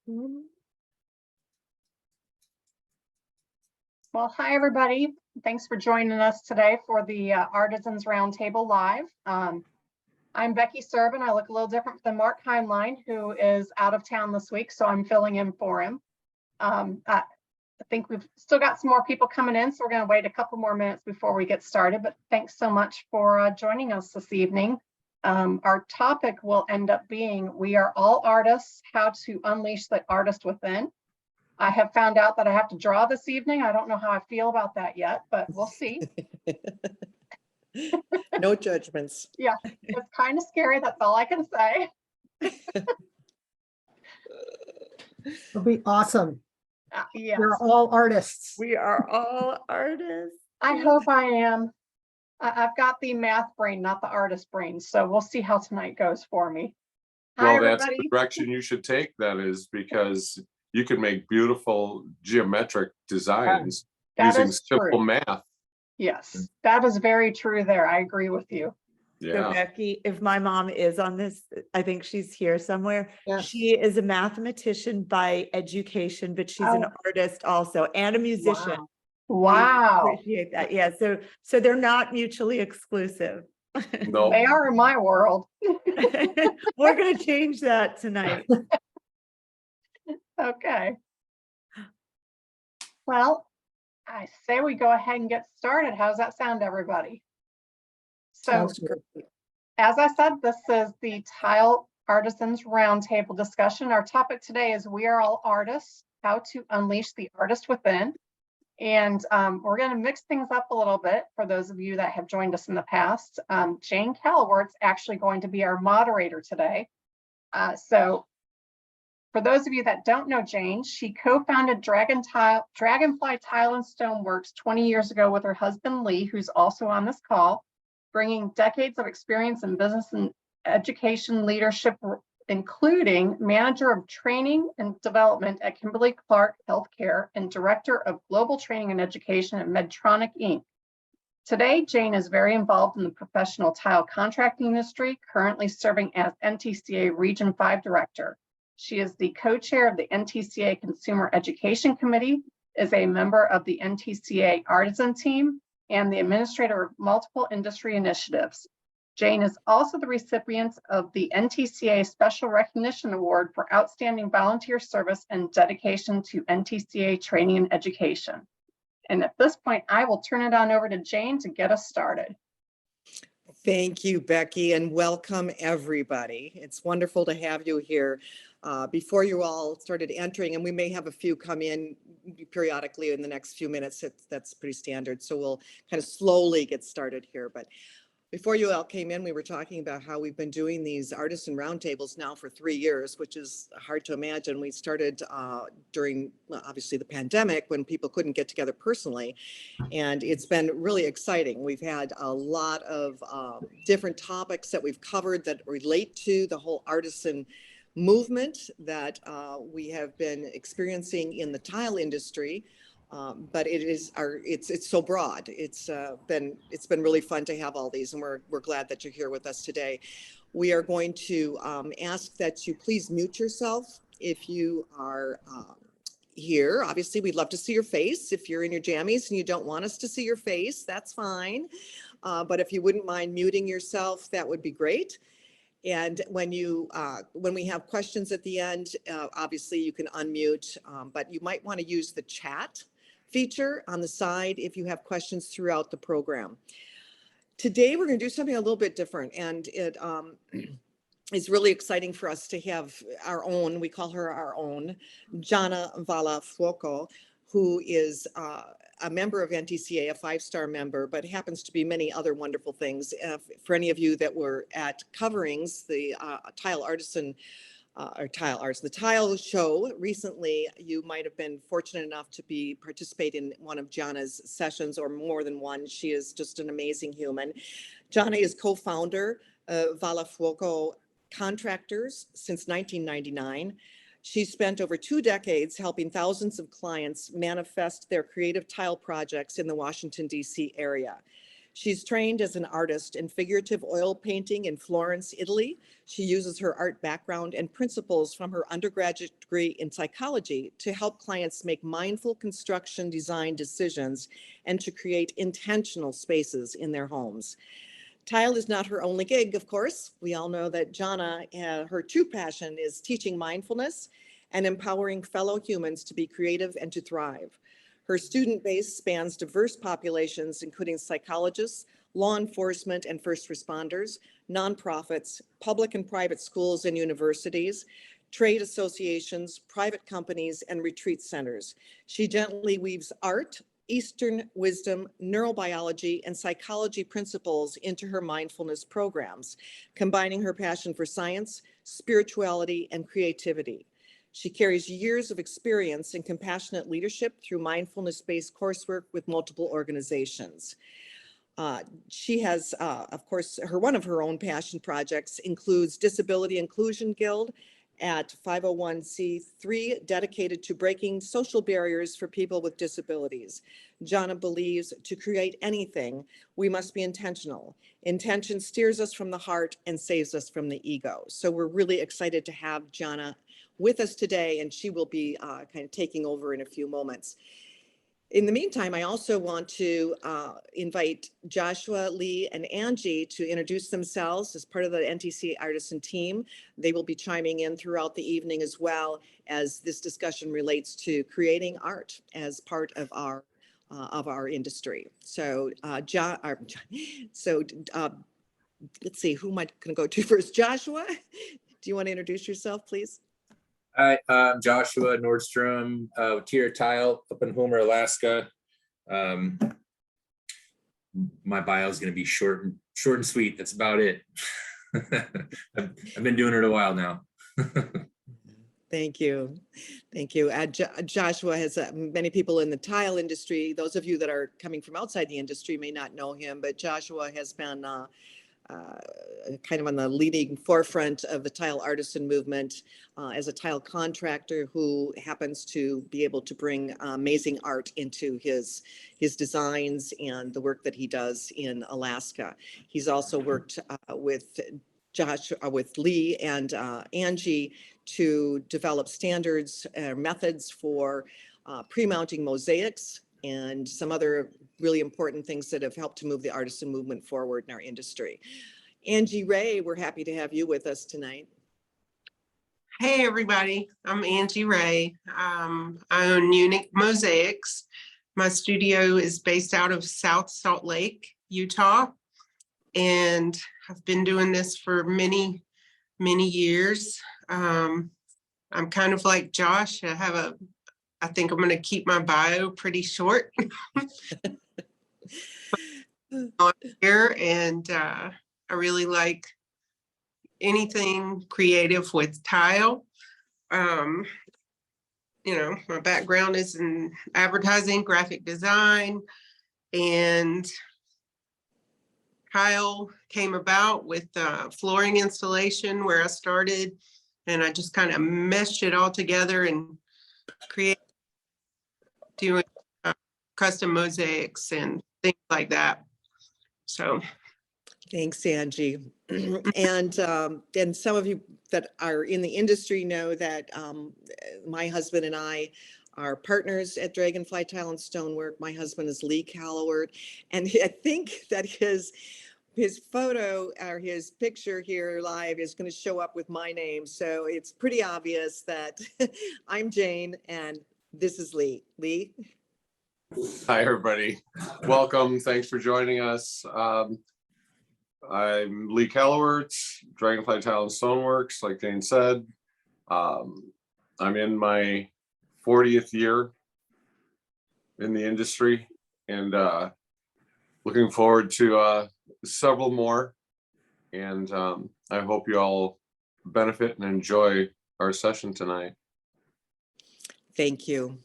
Well, hi, everybody. Thanks for joining us today for the Artisans Roundtable Live. I'm Becky Serban. I look a little different than Mark Heinlein, who is out of town this week, so I'm filling in for him. I think we've still got some more people coming in, so we're going to wait a couple more minutes before we get started, but thanks so much for joining us this evening. Our topic will end up being, we are all artists, how to unleash the artist within. I have found out that I have to draw this evening. I don't know how I feel about that yet, but we'll see. No judgments. Yeah, it's kind of scary. That's all I can say. It'll be awesome. Yes. We're all artists. We are all artists. I hope I am. I've got the math brain, not the artist brain. So we'll see how tonight goes for me. Hi, Well, that's everybody. the direction you should take, that is, because you can make beautiful geometric designs That using is simple true. math. Yes, that is very true there. I agree with you. So Yeah. Becky, if my mom is on this, I think she's here somewhere. Yes. She is a mathematician by education, but she's an Oh. artist also and a musician. Wow. We appreciate that. Yeah. So they're not mutually exclusive. No, They are in my world. We're going to change that tonight. Okay. Well, I say we go ahead and get started. How's that sound, everybody? So, Sounds good. as I said, this is the Tile Artisans Roundtable discussion. Our topic today is We Are All Artists, How to Unleash the Artist Within. And we're going to mix things up a little bit for those of you that have joined us in the past. Lee Callewaert's actually going to be our moderator today. So for those of you that don't know Jane, she co-founded Dragonfly Tile and Stoneworks 20 years ago with her husband, Lee, who's also on this call, bringing decades of experience in business and education leadership, including manager of training and development at Kimberly-Clark Healthcare and director of global training and education at Medtronic, Inc. Today, Jane is very involved in the professional tile contracting industry, currently serving as NTCA Region 5 Director. She is the co-chair of the NTCA Consumer Education Committee, is a member of the NTCA Artisan team, and the administrator of multiple industry initiatives. Jane is also the recipient of the NTCA Special Recognition Award for Outstanding Volunteer Service and Dedication to NTCA Training and Education. And at this point, I will turn it on over to Jane to get us started. Thank you, Becky, and welcome everybody. It's wonderful to have you here. Before you all started entering, and we may have a few come in periodically in the next few minutes, that's pretty standard. So we'll kind of slowly get started here. But before you all came in, we were talking about how we've been doing these artisan roundtables now for 3 years, which is hard to imagine. We started during, obviously, the pandemic when people couldn't get together personally. And it's been really exciting. We've had a lot of different topics that we've covered that relate to the whole artisan movement that we have been experiencing in the tile industry. But it's so broad. It's been really fun to have all these, and we're glad that you're here with us today. We are going to ask that you please mute yourself if you are here. Obviously, we'd love to see your face. If you're in your jammies and you don't want us to see your face, that's fine. But if you wouldn't mind muting yourself, that would be great. And when we have questions at the end, obviously you can unmute, but you might want to use the chat feature on the side if you have questions throughout the program. Today, we're going to do something a little bit different, and it is really exciting for us to have our own, we call her our own, Gianna Vallefuoco, who is a member of NTCA, a 5-star member, but happens to be many other wonderful things. For any of you that were at Coverings, the the Tile Show recently, you might have been fortunate enough to participate in one of Gianna's sessions, or more than one. She is just an amazing human. Gianna is co-founder of Vallefuoco Contractors since 1999. She's spent over 2 decades helping thousands of clients manifest their creative tile projects in the Washington, D.C. area. She's trained as an artist in figurative oil painting in Florence, Italy. She uses her art background and principles from her undergraduate degree in psychology to help clients make mindful construction design decisions and to create intentional spaces in their homes. Tile is not her only gig, of course. We all know that Gianna, her true passion is teaching mindfulness and empowering fellow humans to be creative and to thrive. Her student base spans diverse populations, including psychologists, law enforcement and first responders, nonprofits, public and private schools and universities, trade associations, private companies, and retreat centers. She gently weaves art, Eastern wisdom, neurobiology, and psychology principles into her mindfulness programs, combining her passion for science, spirituality, and creativity. She carries years of experience in compassionate leadership through mindfulness-based coursework with multiple organizations. She has, of course, one of her own passion projects includes Disability Inclusion Guild at 501c3 dedicated to breaking social barriers for people with disabilities. Gianna believes to create anything, we must be intentional. Intention steers us from the heart and saves us from the ego. So we're really excited to have Gianna with us today, and she will be kind of taking over in a few moments. In the meantime, I also want to invite Joshua, Lee, and Angie to introduce themselves as part of the NTCA Artisan team. They will be chiming in throughout the evening as well as this discussion relates to creating art as part of our industry. So, let's see, who am I going to go to first? Joshua, do you want to introduce yourself, please? Hi, I'm Joshua Nordstrom, Tier Tile up in Homer, Alaska. My bio is going to be short and sweet. That's about it. I've been doing it a while now. Thank you. Thank you. Joshua has many people in the tile industry. Those of you that are coming from outside the industry may not know him, but Joshua has been kind of on the leading forefront of the tile artisan movement as a tile contractor who happens to be able to bring amazing art into his designs and the work that he does in Alaska. He's also worked with Lee and Angie to develop standards methods for pre-mounting mosaics and some other really important things that have helped to move the artisan movement forward in our industry. Angie Re, we're happy to have you with us tonight. Hey everybody, I'm Angie Re. I own Unique Mosaics. My studio is based out of South Salt Lake, Utah, and I've been doing this for many years. I'm kind of like Josh. I think I'm going to keep my bio pretty short on here, and I really like anything creative with tile. You know, my background is in advertising, graphic design, and tile came about with flooring installation where I started, and I just kind of meshed it all together and created doing custom mosaics and things like that. So thanks, Angie. And some of you that are in the industry know that my husband and I are partners at Dragonfly Tile and Stonework. My husband is Lee Callewaert, and I think that his photo or his picture here live is going to show up with my name. So it's pretty obvious that I'm Jane and this is Lee. Lee? Hi, everybody. Welcome. Thanks for joining us. I'm Lee Callewaert, Dragonfly Tile and Stoneworks, like Jane said. I'm in my 40th year in the industry and looking forward to several more. And I hope you all benefit and enjoy our session tonight. Thank you.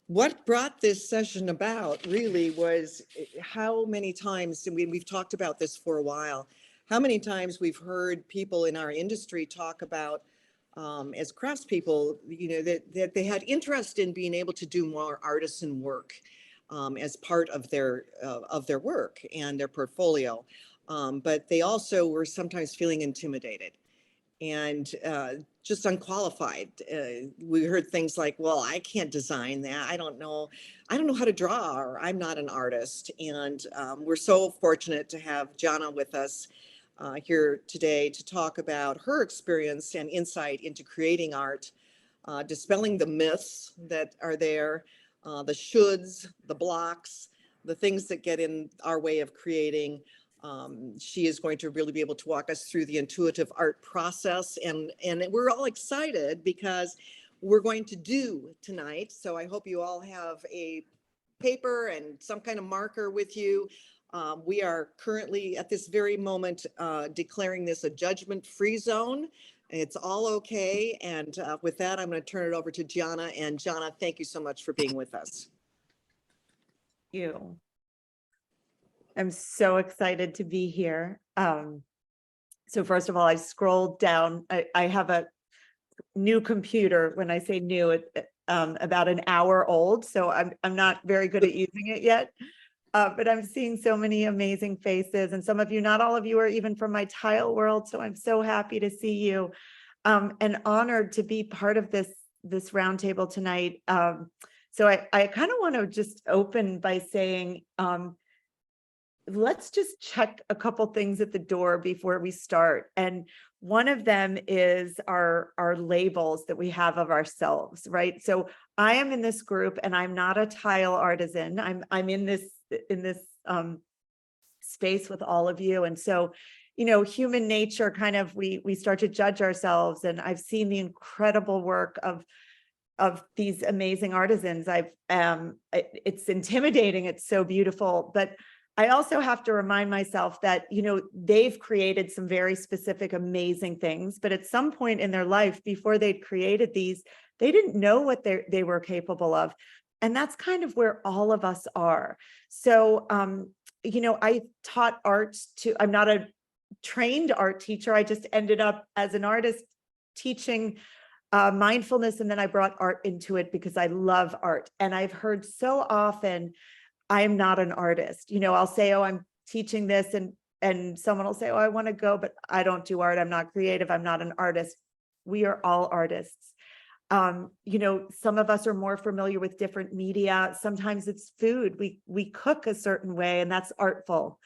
What brought this session about really was how many times, and we've talked about this for a while, how many times we've heard people in our industry talk about, as craftspeople, you know, that they had interest in being able to do more artisan work. as part of their work and their portfolio. But they also were sometimes feeling intimidated and just unqualified. We heard things like, well, I can't design that. I don't know how to draw, or I'm not an artist. And we're so fortunate to have Gianna with us here today to talk about her experience and insight into creating art, dispelling the myths that are there, the shoulds, the blocks, the things that get in our way of creating. She is going to really be able to walk us through the intuitive art process, and we're all excited because we're going to do tonight. So I hope you all have a paper and some kind of marker with you. We are currently at this very moment declaring this a judgment-free zone. It's all okay. And with that, I'm going to turn it over to Gianna. And Gianna, thank you so much for being with us. I'm so excited to be here. So first of all, I scrolled down. I have a new computer. When I say new, about an hour old. So I'm not very good at using it yet. But I'm seeing so many amazing faces, and some of you, not all of you, are even from my tile world. So I'm so happy to see you, and honored to be part of this roundtable tonight. So I kind of want to just open by saying, let's just check a couple things at the door before we start. And one of them is our labels that we have of ourselves, right? So I am in this group, and I'm not a tile artisan. I'm in this space with all of you. And so, human nature kind of, we start to judge ourselves. And I've seen the incredible work of these amazing artisans. It's intimidating. It's so beautiful, but I also have to remind myself that, they've created some very specific, amazing things, but at some point in their life, before they'd created these, they didn't know what they were capable of. And that's kind of where all of us are. So, I taught art I'm not a trained art teacher. I just ended up as an artist teaching mindfulness. And then I brought art into it because I love art. And I've heard so often, I am not an artist. I'll say, oh, I'm teaching this, and someone will say, oh, I want to go, but I don't do art. I'm not creative. I'm not an artist. We are all artists. Some of us are more familiar with different media. Sometimes it's food. We cook a certain way, and that's artful.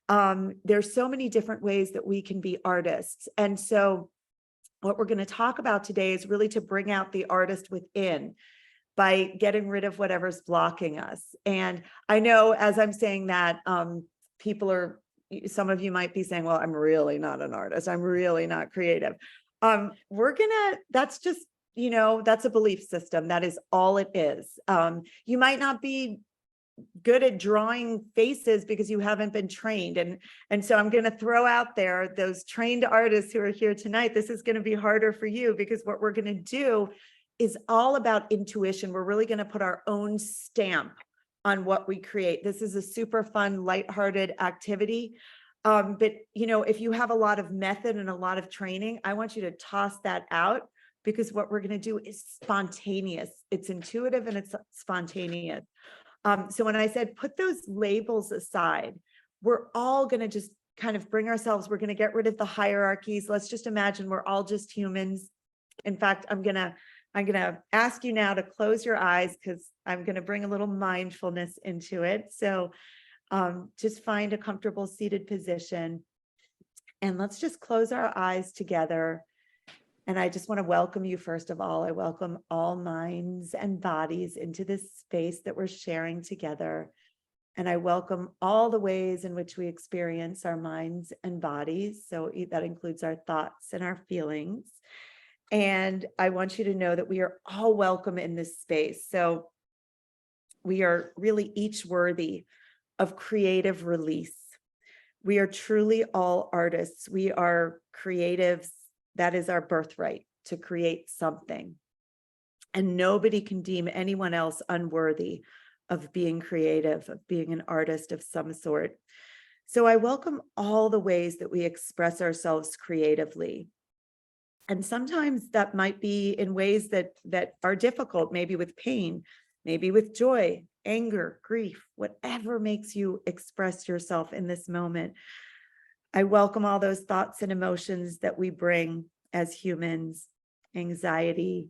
There's so many different ways that we can be artists. And so what we're going to talk about today is really to bring out the artist within by getting rid of whatever's blocking us. And I know as I'm saying that, some of you might be saying, well, I'm really not an artist. I'm really not creative. That's just, that's a belief system. That is all it is. You might not be good at drawing faces because you haven't been trained. And so I'm going to throw out there those trained artists who are here tonight. This is going to be harder for you, because what we're going to do is all about intuition. We're really going to put our own stamp on what we create. This is a super fun, lighthearted activity. But if you have a lot of method and a lot of training, I want you to toss that out, because what we're going to do is spontaneous. It's intuitive and it's spontaneous. So when I said put those labels aside, we're all going to just kind of bring ourselves, we're going to get rid of the hierarchies. Let's just imagine we're all just humans. In fact, I'm going to ask you now to close your eyes, because I'm going to bring a little mindfulness into it. So just find a comfortable seated position, and let's just close our eyes together. And I just want to welcome you. First of all, I welcome all minds and bodies into this space that we're sharing together. And I welcome all the ways in which we experience our minds and bodies. So that includes our thoughts and our feelings. And I want you to know that we are all welcome in this space. So we are really each worthy of creative release. We are truly all artists. We are creatives. That is our birthright, to create something. And nobody can deem anyone else unworthy of being creative, of being an artist of some sort. So I welcome all the ways that we express ourselves creatively. And sometimes that might be in ways that are difficult, maybe with pain, maybe with joy, anger, grief, whatever makes you express yourself in this moment. I welcome all those thoughts and emotions that we bring as humans, anxiety,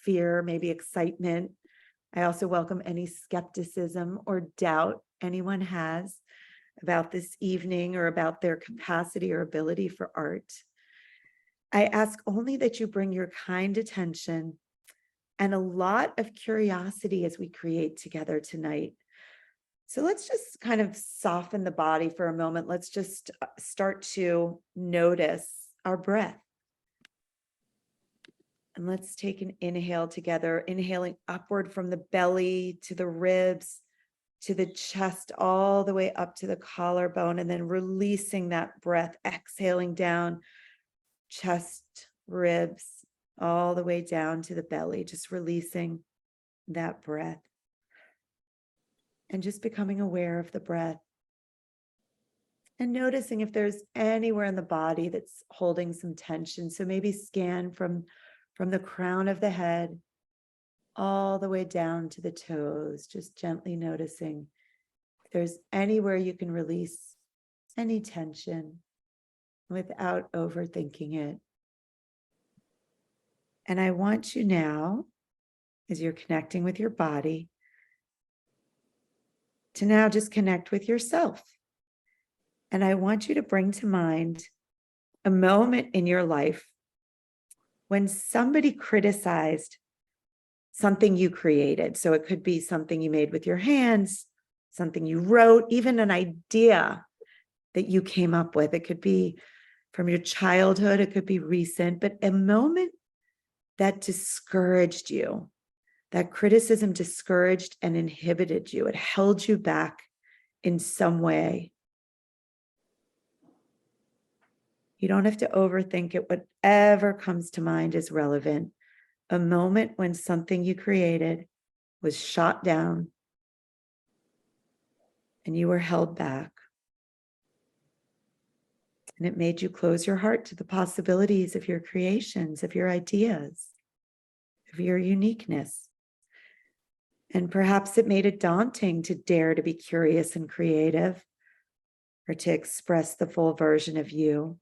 fear, maybe excitement. I also welcome any skepticism or doubt anyone has about this evening or about their capacity or ability for art. I ask only that you bring your kind attention and a lot of curiosity as we create together tonight. So let's just kind of soften the body for a moment. Let's just start to notice our breath. And let's take an inhale together, inhaling upward from the belly to the ribs, to the chest, all the way up to the collarbone, and then releasing that breath, exhaling down, chest, ribs, all the way down to the belly, just releasing that breath. And just becoming aware of the breath. And noticing if there's anywhere in the body that's holding some tension. So maybe scan from the crown of the head all the way down to the toes, just gently noticing if there's anywhere you can release any tension without overthinking it. And I want you now, as you're connecting with your body, to now just connect with yourself. And I want you to bring to mind a moment in your life when somebody criticized something you created. So it could be something you made with your hands, something you wrote, even an idea that you came up with. It could be from your childhood, it could be recent, but a moment that discouraged you, that criticism discouraged and inhibited you. It held you back in some way. You don't have to overthink it. Whatever comes to mind is relevant. A moment when something you created was shot down and you were held back. And it made you close your heart to the possibilities of your creations, of your ideas, of your uniqueness. And perhaps it made it daunting to dare to be curious and creative, or to express the full version of you.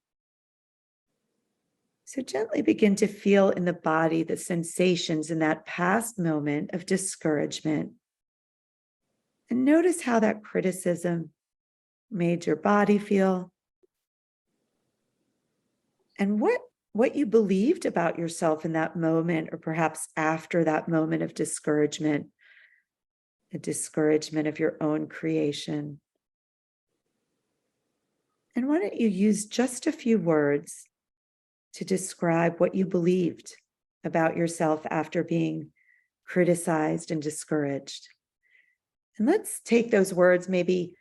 So gently begin to feel in the body the sensations in that past moment of discouragement. And notice how that criticism made your body feel. And what you believed about yourself in that moment, or perhaps after that moment of discouragement, the discouragement of your own creation. And why don't you use just a few words to describe what you believed about yourself after being criticized and discouraged. And let's take those words, maybe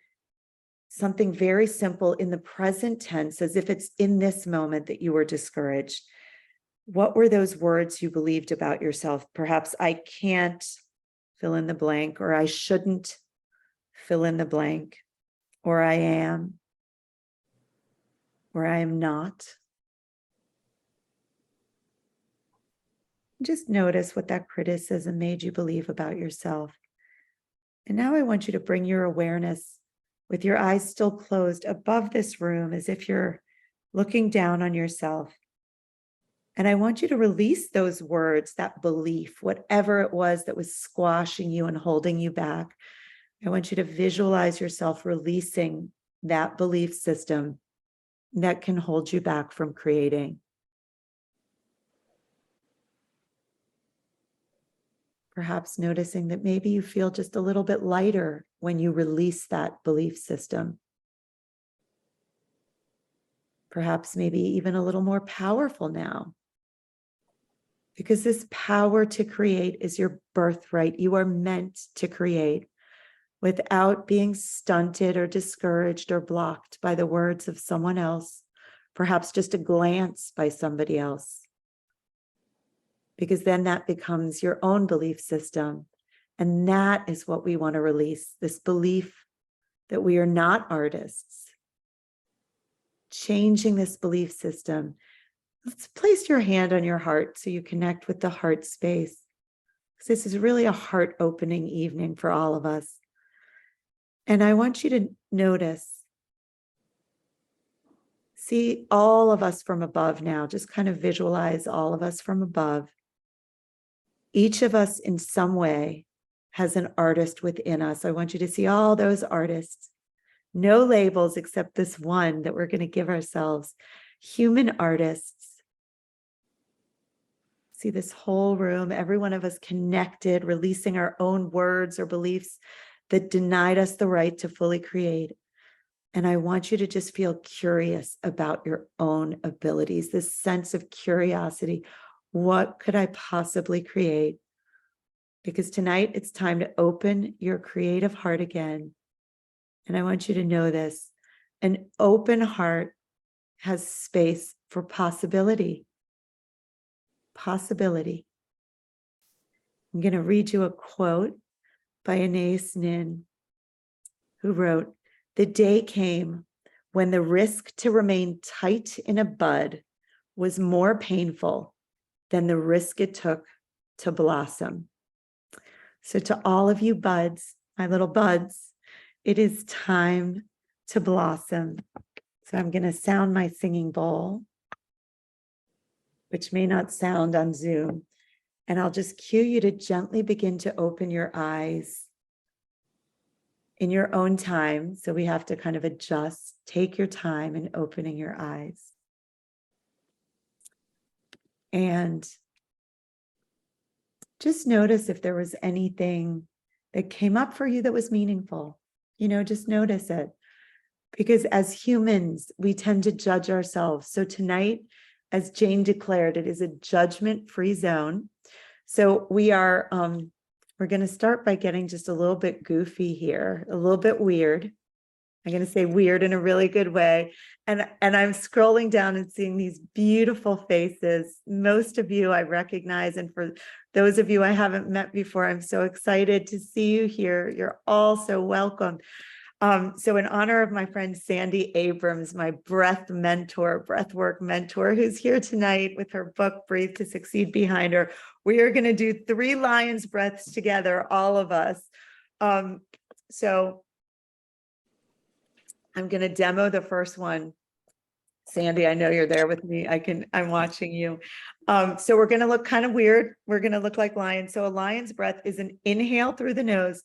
something very simple in the present tense, as if it's in this moment that you were discouraged. What were those words you believed about yourself? Perhaps I can't fill in the blank, or I shouldn't fill in the blank, or I am, or I am not. Just notice what that criticism made you believe about yourself. And now I want you to bring your awareness, with your eyes still closed, above this room, as if you're looking down on yourself. And I want you to release those words, that belief, whatever it was that was squashing you and holding you back. I want you to visualize yourself releasing that belief system that can hold you back from creating. Perhaps noticing that maybe you feel just a little bit lighter when you release that belief system. Perhaps maybe even a little more powerful now. Because this power to create is your birthright. You are meant to create without being stunted or discouraged or blocked by the words of someone else, perhaps just a glance by somebody else. Because then that becomes your own belief system. And that is what we want to release, this belief that we are not artists. Changing this belief system. Let's place your hand on your heart so you connect with the heart space. because this is really a heart-opening evening for all of us. And I want you to notice, see all of us from above now. Just kind of visualize all of us from above. Each of us in some way has an artist within us. I want you to see all those artists. No labels except this one that we're going to give ourselves. Human artists. See this whole room, every one of us connected, releasing our own words or beliefs that denied us the right to fully create. And I want you to just feel curious about your own abilities, this sense of curiosity. What could I possibly create? Because tonight it's time to open your creative heart again. And I want you to know this, an open heart has space for possibility. Possibility. I'm going to read you a quote by Anais Nin, who wrote, "The day came when the risk to remain tight in a bud was more painful than the risk it took to blossom." So to all of you buds, my little buds, it is time to blossom. So I'm going to sound my singing bowl, which may not sound on Zoom. And I'll just cue you to gently begin to open your eyes in your own time. So we have to kind of adjust. Take your time in opening your eyes. And just notice if there was anything that came up for you that was meaningful. Just notice it. Because as humans, we tend to judge ourselves. So tonight, as Jane declared, it is a judgment-free zone. So we're going to start by getting just a little bit goofy here, a little bit weird. I'm going to say weird in a really good way. And I'm scrolling down and seeing these beautiful faces. Most of you I recognize. And for those of you I haven't met before, I'm so excited to see you here. You're all so welcome. So in honor of my friend Sandy Abrams, my breathwork mentor, who's here tonight with her book, Breathe to Succeed, behind her, we are going to do 3 lion's breaths together, all of us. So I'm going to demo the first one. Sandy, I know you're there with me. I'm watching you. So we're going to look kind of weird. We're going to look like lions. So a lion's breath is an inhale through the nose,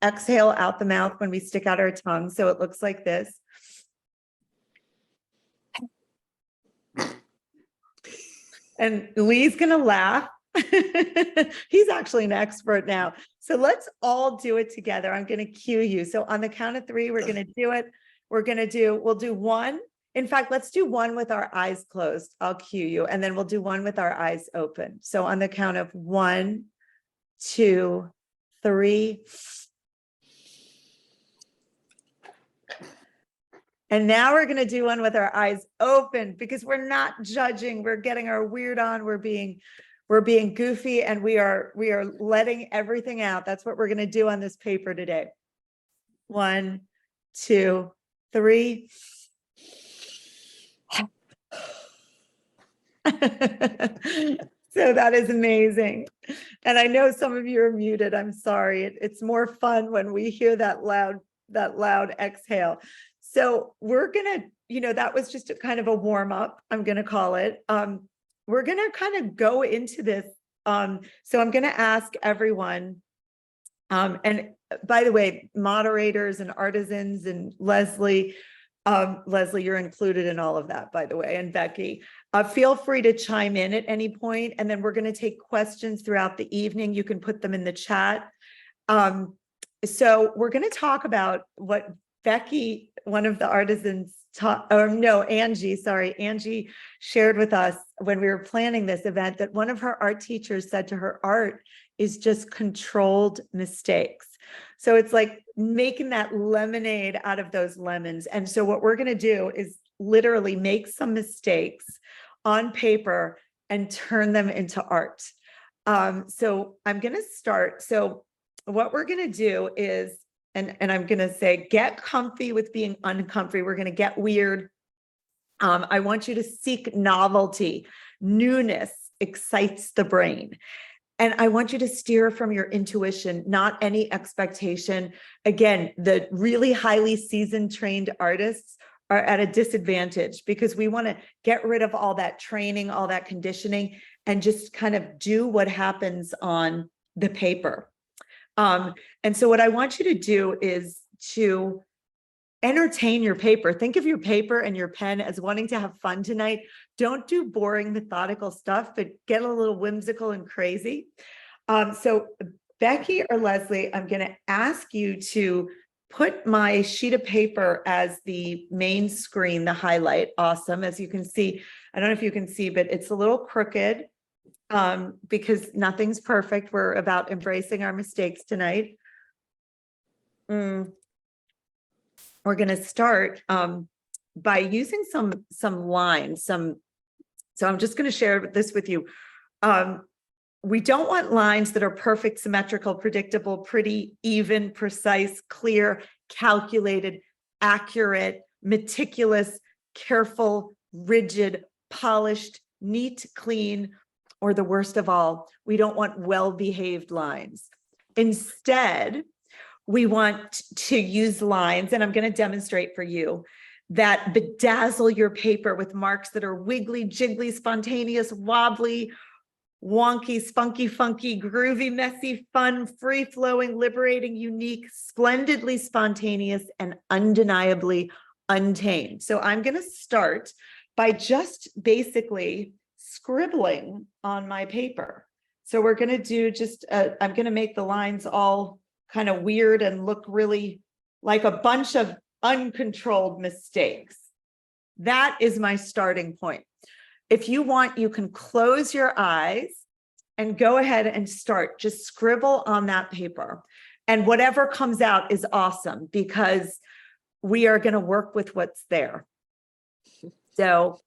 exhale out the mouth when we stick out our tongue. So it looks like this. And Lee's going to laugh. He's actually an expert now. So let's all do it together. I'm going to cue you. So on the count of 3, we're going to do it. We'll do 1. In fact, let's do 1 with our eyes closed. I'll cue you. And then we'll do 1 with our eyes open. So on the count of 1, 2, 3. And now we're going to do 1 with our eyes open, because we're not judging. We're getting our weird on. We're being goofy, and we are letting everything out. That's what we're going to do on this paper today. 1, 2, 3. So that is amazing. And I know some of you are muted. I'm sorry. It's more fun when we hear that loud exhale. So we're going to, that was just a kind of a warm up, I'm going to call it. We're going to kind of go into this. So I'm going to ask everyone, and by the way, moderators and artisans and Leslie, you're included in all of that, by the way, and Becky, feel free to chime in at any point, and then we're going to take questions throughout the evening. You can put them in the chat. So we're going to talk about what Becky, one of the artisans, Angie shared with us when we were planning this event, that one of her art teachers said to her, art is just controlled mistakes. So it's like making that lemonade out of those lemons. And so what we're going to do is literally make some mistakes on paper and turn them into art. So I'm going to start. So what we're going to do is, and I'm going to say, get comfy with being uncomfy. We're going to get weird. I want you to seek novelty. Newness excites the brain. And I want you to steer from your intuition, not any expectation. Again, the really highly seasoned, trained artists are at a disadvantage because we want to get rid of all that training, all that conditioning, and just kind of do what happens on the paper. And so what I want you to do is to entertain your paper. Think of your paper and your pen as wanting to have fun tonight. Don't do boring, methodical stuff, but get a little whimsical and crazy. So Becky or Leslie, I'm going to ask you to put my sheet of paper as the main screen, the highlight. Awesome. As you can see, I don't know if you can see, but it's a little crooked because nothing's perfect. We're about embracing our mistakes tonight. We're going to start by using some lines. So I'm just going to share this with you. We don't want lines that are perfect, symmetrical, predictable, pretty, even, precise, clear, calculated, accurate, meticulous, careful, rigid, polished, neat, clean, or the worst of all, we don't want well-behaved lines. Instead, we want to use lines, and I'm going to demonstrate for you, that bedazzle your paper with marks that are wiggly, jiggly, spontaneous, wobbly, wonky, spunky, funky, groovy, messy, fun, free-flowing, liberating, unique, splendidly spontaneous, and undeniably untamed. So I'm going to start by just basically scribbling on my paper. So we're going to do just, I'm going to make the lines all kind of weird and look really like a bunch of uncontrolled mistakes. That is my starting point. If you want, you can close your eyes and go ahead and start. Just scribble on that paper. And whatever comes out is awesome because we are going to work with what's there. So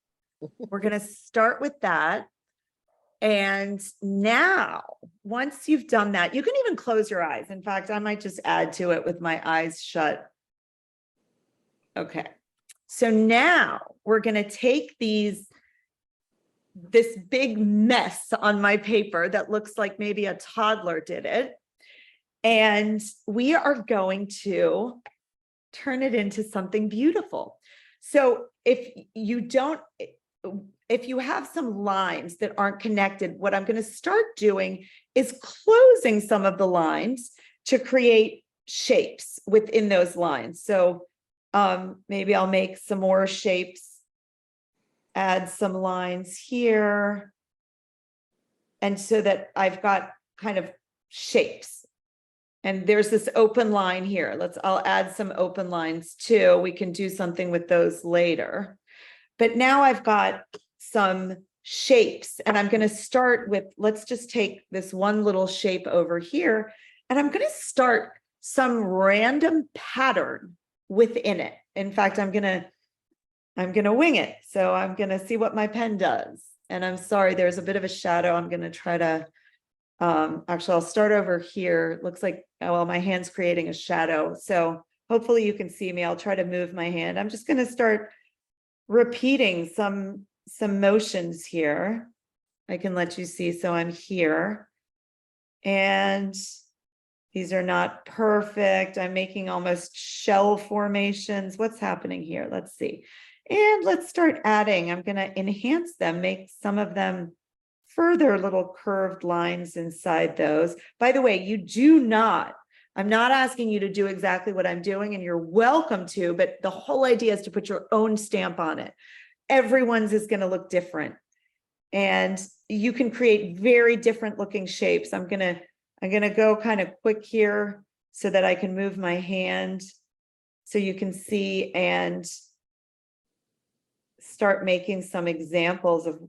we're going to start with that. And now, once you've done that, you can even close your eyes. In fact, I might just add to it with my eyes shut. Okay. So now we're going to take this big mess on my paper that looks like maybe a toddler did it. And we are going to turn it into something beautiful. So if you have some lines that aren't connected, what I'm going to start doing is closing some of the lines to create shapes within those lines. So maybe I'll make some more shapes, add some lines here. And so that I've got kind of shapes. And there's this open line here. I'll add some open lines too. We can do something with those later. But now I've got some shapes and I'm going to start with, let's just take this one little shape over here. And I'm going to start some random pattern within it. In fact, I'm going to wing it. So I'm going to see what my pen does. And I'm sorry, there's a bit of a shadow. I'm going to try to, actually, I'll start over here. Looks like, oh, well, my hand's creating a shadow. So hopefully you can see me. I'll try to move my hand. I'm just going to start repeating some motions here. I can let you see. So I'm here. And these are not perfect. I'm making almost shell formations. What's happening here? Let's see. And let's start adding. I'm going to enhance them, make some of them further little curved lines inside those. By the way, I'm not asking you to do exactly what I'm doing, and you're welcome to, but the whole idea is to put your own stamp on it. Everyone's is going to look different. And you can create very different looking shapes. I'm going to go kind of quick here so that I can move my hand so you can see and start making some examples of,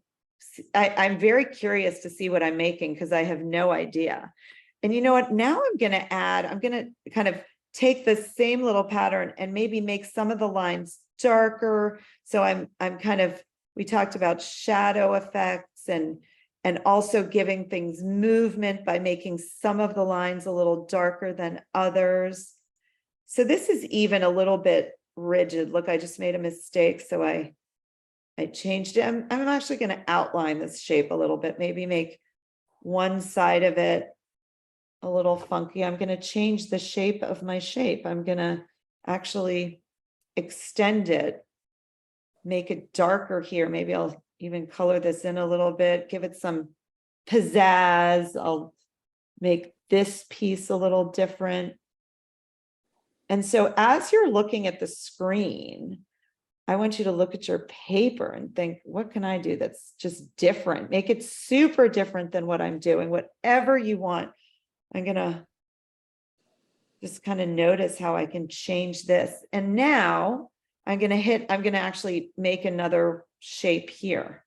I'm very curious to see what I'm making because I have no idea. And you know what, now I'm going to kind of take the same little pattern and maybe make some of the lines darker. So I'm kind of, we talked about shadow effects and also giving things movement by making some of the lines a little darker than others. So this is even a little bit rigid. Look, I just made a mistake. So I changed it. I'm actually going to outline this shape a little bit, maybe make one side of it a little funky. I'm going to change the shape of my shape. I'm going to actually extend it, make it darker here. Maybe I'll even color this in a little bit, give it some pizzazz. I'll make this piece a little different. And so as you're looking at the screen, I want you to look at your paper and think, what can I do that's just different? Make it super different than what I'm doing, whatever you want. I'm going to just kind of notice how I can change this. And now I'm going to actually make another shape here.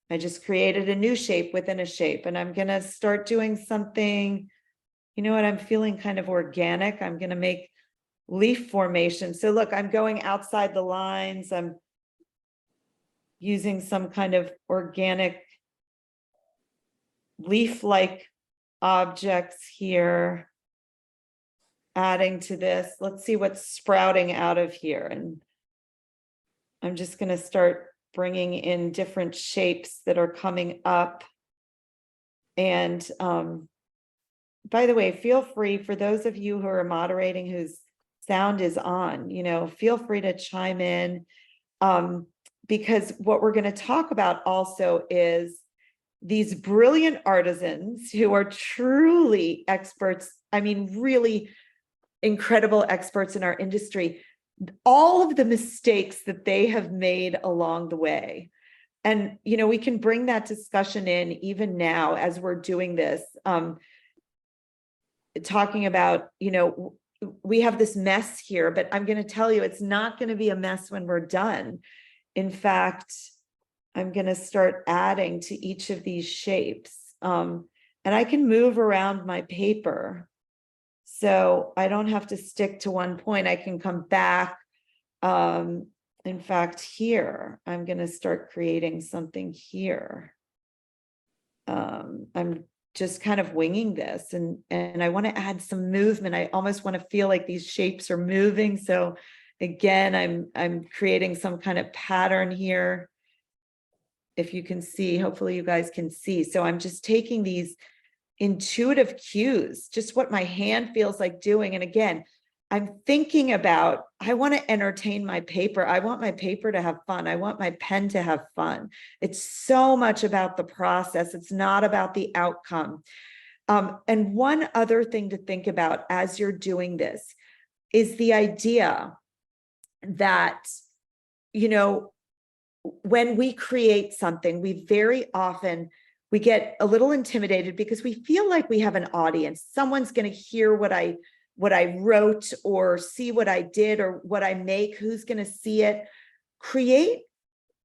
I just created a new shape within a shape, and I'm going to start doing something, you know what, I'm feeling kind of organic. I'm going to make leaf formation. So look, I'm going outside the lines. I'm using some kind of organic leaf-like objects here, adding to this. Let's see what's sprouting out of here. And I'm just going to start bringing in different shapes that are coming up. And by the way, feel free, for those of you who are moderating whose sound is on, you know, feel free to chime in, because what we're going to talk about also is these brilliant artisans who are truly experts. I mean, really incredible experts in our industry, all of the mistakes that they have made along the way. And, you know, we can bring that discussion in even now as we're doing this, talking about, you know, we have this mess here, but I'm going to tell you, it's not going to be a mess when we're done. In fact, I'm going to start adding to each of these shapes. And I can move around my paper, so I don't have to stick to one point. I can come back. In fact, here, I'm going to start creating something here. I'm just kind of winging this, and I want to add some movement. I almost want to feel like these shapes are moving. So again, I'm creating some kind of pattern here. If you can see, hopefully you guys can see. So I'm just taking these intuitive cues, just what my hand feels like doing. And again, I'm thinking about, I want to entertain my paper. I want my paper to have fun. I want my pen to have fun. It's so much about the process. It's not about the outcome. And one other thing to think about as you're doing this is the idea that, you know, when we create something, we very often, we get a little intimidated because we feel like we have an audience. Someone's going to hear what I wrote or see what I did or what I make. Who's going to see it? Create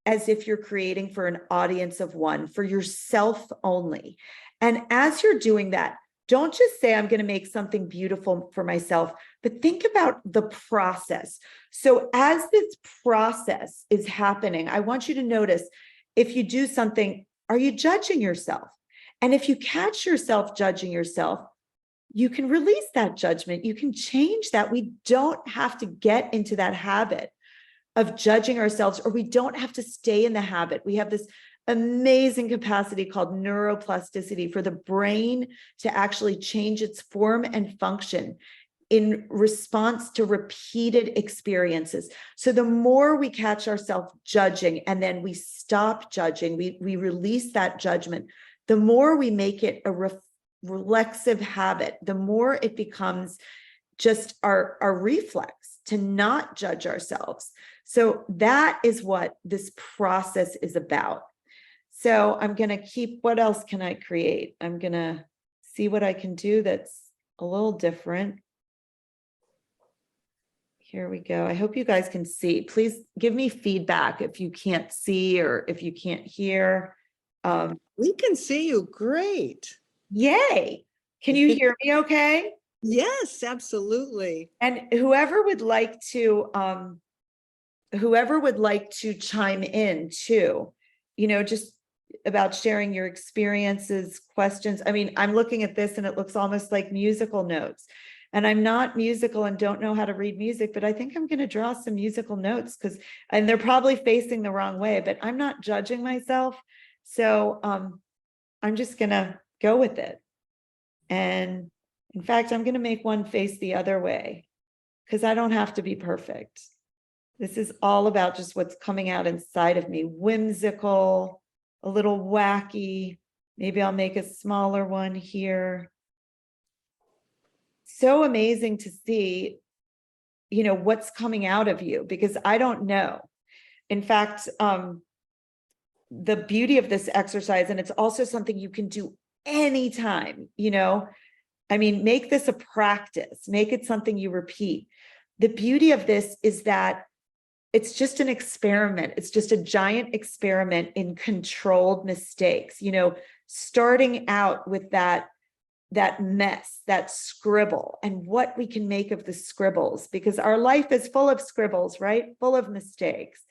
as if you're creating for an audience of one, for yourself only. And as you're doing that, don't just say, I'm going to make something beautiful for myself, but think about the process. So as this process is happening, I want you to notice, if you do something, are you judging yourself? And if you catch yourself judging yourself, you can release that judgment. You can change that. We don't have to get into that habit of judging ourselves, or we don't have to stay in the habit. We have this amazing capacity called neuroplasticity for the brain to actually change its form and function in response to repeated experiences. So the more we catch ourselves judging and then we stop judging, we release that judgment, the more we make it a reflexive habit, the more it becomes just our reflex to not judge ourselves. So that is what this process is about. So I'm going to keep, what else can I create? I'm going to see what I can do that's a little different. Here we go. I hope you guys can see. Please give me feedback if you can't see or if you can't hear. We can see you great. Yay. Can you hear me okay? Yes, absolutely. And whoever would like to chime in too, you know, just about sharing your experiences, questions. I mean, I'm looking at this and it looks almost like musical notes. And I'm not musical and don't know how to read music, but I think I'm going to draw some musical notes and they're probably facing the wrong way, but I'm not judging myself. So I'm just going to go with it. And in fact, I'm going to make one face the other way because I don't have to be perfect. This is all about just what's coming out inside of me. Whimsical, a little wacky. Maybe I'll make a smaller one here. So amazing to see, you know, what's coming out of you, because I don't know. In fact, the beauty of this exercise, and it's also something you can do anytime, you know, I mean, make this a practice, make it something you repeat. The beauty of this is that it's just an experiment. It's just a giant experiment in controlled mistakes, you know, starting out with that mess, that scribble, and what we can make of the scribbles, because our life is full of scribbles, right? Full of mistakes.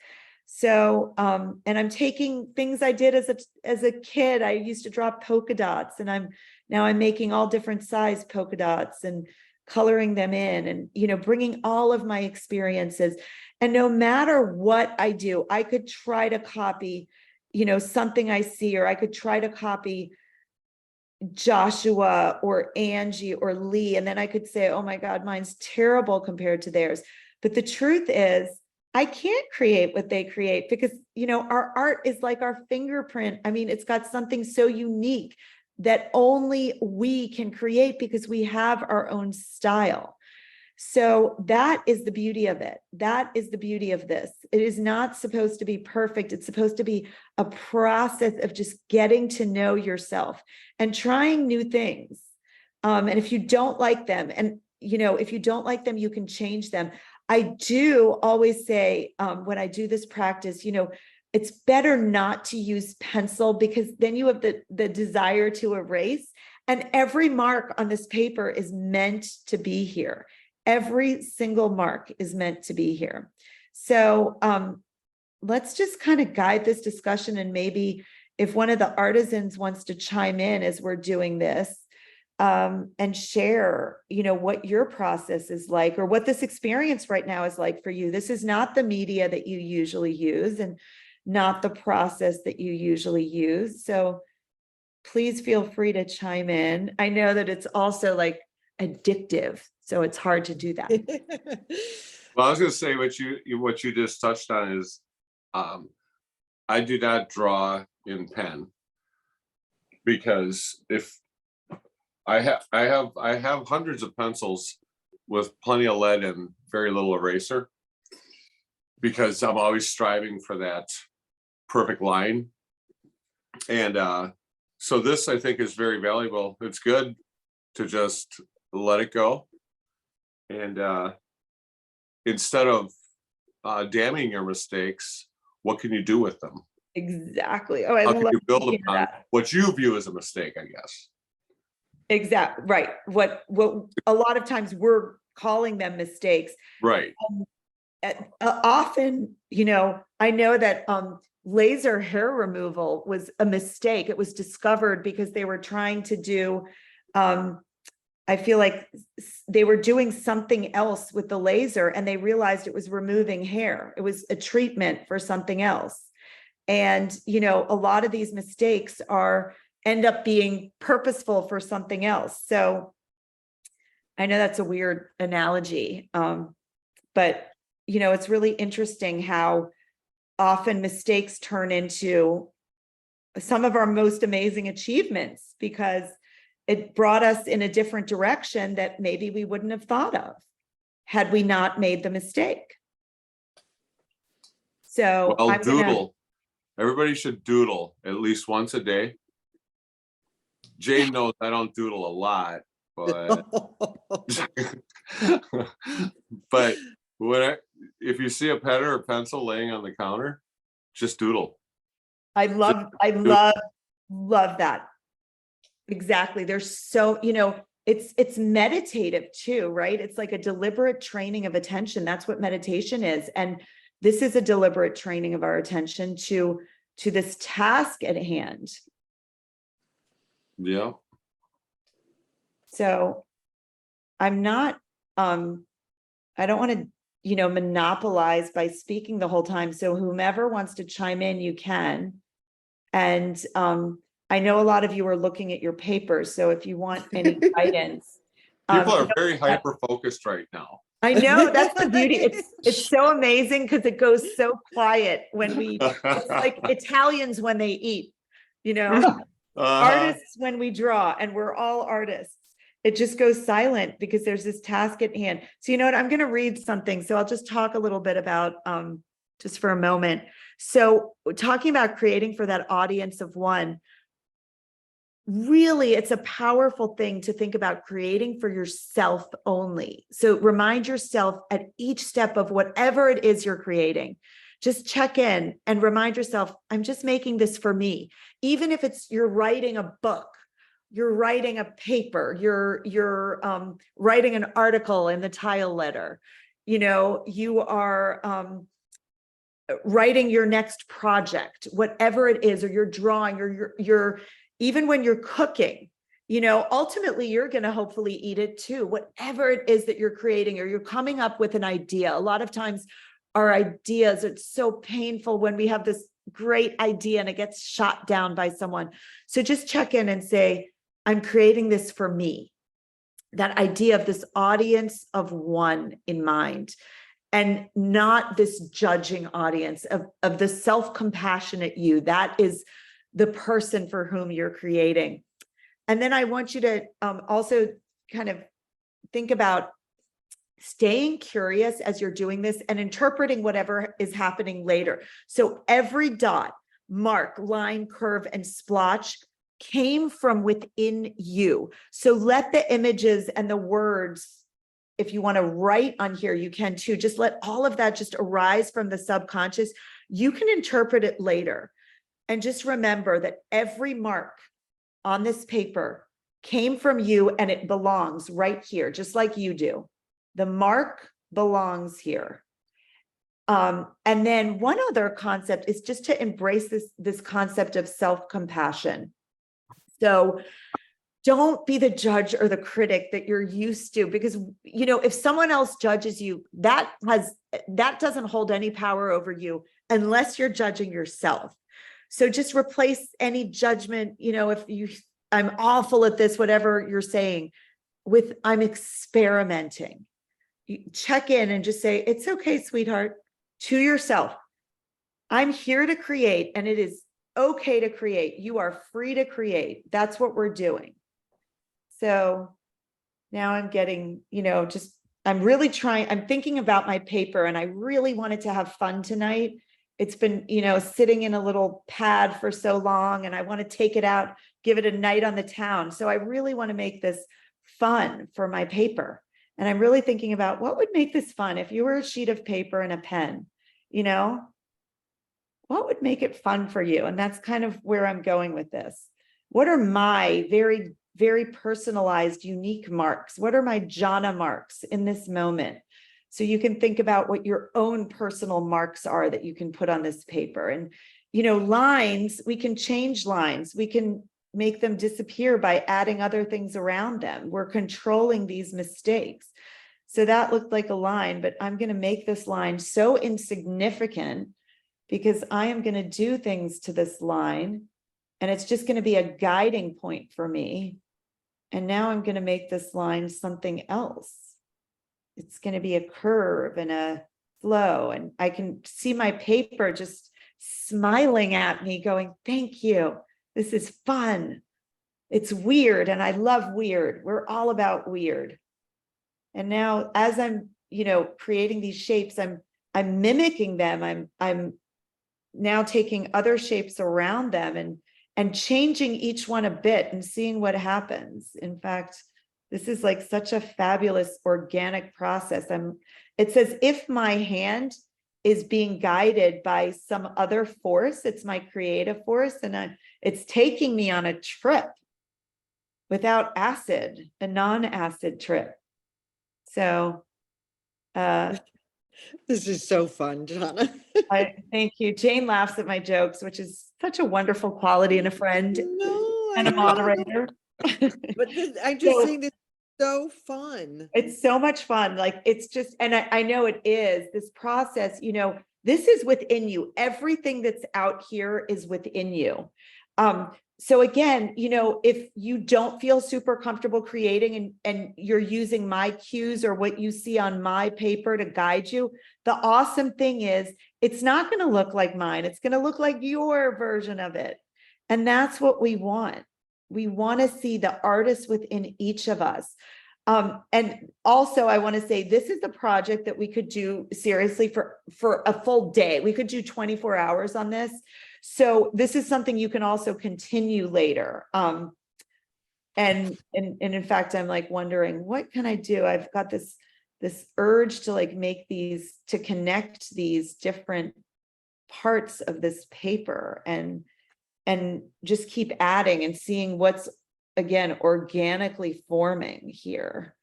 So, and I'm taking things I did as a kid. I used to draw polka dots, and now I'm making all different size polka dots and coloring them in, and, you know, bringing all of my experiences. And no matter what I do, I could try to copy, you know, something I see, or I could try to copy Joshua or Angie or Lee. And then I could say, oh my God, mine's terrible compared to theirs. But the truth is, I can't create what they create because, you know, our art is like our fingerprint. I mean, it's got something so unique that only we can create because we have our own style. So that is the beauty of it. That is the beauty of this. It is not supposed to be perfect. It's supposed to be a process of just getting to know yourself and trying new things. And if you don't like them, and, you know, if you don't like them, you can change them. I do always say, when I do this practice, you know, it's better not to use pencil, because then you have the desire to erase, and every mark on this paper is meant to be here. Every single mark is meant to be here. So let's just kind of guide this discussion, and maybe if one of the artisans wants to chime in as we're doing this, and share, you know, what your process is like, or what this experience right now is like for you. This is not the media that you usually use, and not the process that you usually use. So please feel free to chime in. I know that it's also like addictive, so it's hard to do that. Well, I was going to say what you just touched on is, I do not draw in pen, because if I have hundreds of pencils with plenty of lead and very little eraser, because I'm always striving for that perfect line. And so this, I think, is very valuable. It's good to just let it go. And instead of damning your mistakes, what can you do with them? Exactly. Oh, I How can love you build to hear upon that. what you view as a mistake, I guess? Exactly. Right. What a lot of times we're calling them mistakes. Right. Often, you know, I know that laser hair removal was a mistake. It was discovered because they were trying to do, I feel like they were doing something else with the laser, and they realized it was removing hair. It was a treatment for something else. And, you know, a lot of these mistakes end up being purposeful for something else. So I know that's a weird analogy, but, you know, it's really interesting how often mistakes turn into some of our most amazing achievements, because it brought us in a different direction that maybe we wouldn't have thought of had we not made the mistake. So Well, I'm doodle. Everybody should doodle at least once a day. Jane knows I don't doodle a lot, but but if you see a pen or a pencil laying on the counter, just doodle. I love that. Exactly. There's so, you know, it's meditative too, right? It's like a deliberate training of attention. That's what meditation is. And this is a deliberate training of our attention to this task at hand. Yeah. So I'm not, I don't want to, you know, monopolize by speaking the whole time. So whomever wants to chime in, you can. And I I know a lot of you are looking at your papers, so if you want any guidance. People are you know, very hyper-focused right now. I know, that's the beauty. It's so amazing because it goes so quiet when it's like Italians when they eat, you know, artists when we draw, and we're all artists. It just goes silent because there's this task at hand. So you know what, I'm going to read something. So I'll just talk a little bit about, just for a moment. So talking about creating for that audience of one, really, it's a powerful thing to think about creating for yourself only. So remind yourself at each step of whatever it is you're creating, just check in and remind yourself, I'm just making this for me. Even if it's you're writing a book, you're writing a paper, you're writing an article in the tile letter, you know, you are writing your next project, whatever it is, or you're drawing, or you're even when you're cooking, you know, ultimately you're going to hopefully eat it too, whatever it is that you're creating, or you're coming up with an idea. A lot of times our ideas, it's so painful when we have this great idea and it gets shot down by someone. So just check in and say, I'm creating this for me. That idea of this audience of one in mind, and not this judging audience of the self-compassionate you. That is the person for whom you're creating. And then I want you to also kind of think about staying curious as you're doing this and interpreting whatever is happening later. So every dot, mark, line, curve, and splotch came from within you. So let the images and the words, if you want to write on here, you can too. Just let all of that just arise from the subconscious. You can interpret it later. And just remember that every mark on this paper came from you, and it belongs right here, just like you do. The mark belongs here. And then one other concept is just to embrace this concept of self-compassion. So don't be the judge or the critic that you're used to, because, you know, if someone else judges you, that doesn't hold any power over you unless you're judging yourself. So just replace any judgment, you know, I'm awful at this, whatever you're saying, with I'm experimenting. You check in and just say, it's okay, sweetheart, to yourself. I'm here to create, and it is okay to create. You are free to create. That's what we're doing. So now I'm getting, you know, I'm really trying, I'm thinking about my paper, and I really wanted to have fun tonight. It's been, you know, sitting in a little pad for so long, and I want to take it out, give it a night on the town. So I really want to make this fun for my paper. And I'm really thinking about what would make this fun if you were a sheet of paper and a pen, you know, what would make it fun for you? And that's kind of where I'm going with this. What are my very, very personalized, unique marks? What are my Gianna marks in this moment? So you can think about what your own personal marks are that you can put on this paper. And, you know, lines, we can change lines. We can make them disappear by adding other things around them. We're controlling these mistakes. So that looked like a line, but I'm going to make this line so insignificant because I am going to do things to this line, and it's just going to be a guiding point for me. And now I'm going to make this line something else. It's going to be a curve and a flow. And I can see my paper just smiling at me going, thank you. This is fun. It's weird. And I love weird. We're all about weird. And now as I'm, you know, creating these shapes, I'm mimicking them. I'm now taking other shapes around them and changing each one a bit and seeing what happens. In fact, this is like such a fabulous organic process. It's as if my hand is being guided by some other force. It's my creative force, and it's taking me on a trip without acid, a non-acid trip. So this is so fun, Gianna. Thank you. Jane laughs at my jokes, which is such a wonderful quality in a friend and a moderator. But I'm just saying this is so fun. It's so much fun. Like, it's just, and I know it is this process, you know, this is within you. Everything that's out here is within you. So again, if you don't feel super comfortable creating and you're using my cues or what you see on my paper to guide you, the awesome thing is it's not going to look like mine. It's going to look like your version of it. And that's what we want. We want to see the artist within each of us. And also I want to say this is a project that we could do seriously for a full day. We could do 24 hours on this. So this is something you can also continue later. And in fact, I'm like wondering, what can I do? I've got this urge to like make these, to connect these different parts of this paper and just keep adding and seeing what's, again, organically forming here.